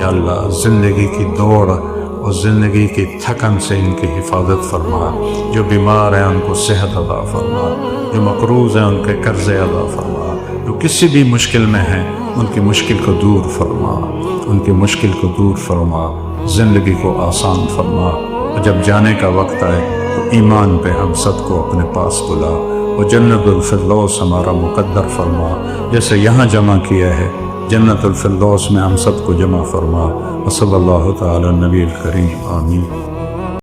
یا اللہ زندگی کی دوڑ اور زندگی کی تھکن سے ان کی حفاظت فرما، جو بیمار ہیں ان کو صحت عطا فرما، جو مقروض ہیں ان کے قرضے عطا فرما، جو کسی بھی مشکل میں ہیں ان کی مشکل کو دور فرما، ان کی مشکل کو دور فرما، زندگی کو آسان فرما۔ اور جب جانے کا وقت آئے تو ایمان پہ ہم سب کو اپنے پاس بلا، اور جنت الفردوس ہمارا مقدر فرما، جیسے یہاں جمع کیا ہے جنت الفردوس میں ہم سب کو جمع فرما۔ وصلی اللہ تعالی نبی الکریم، آمین۔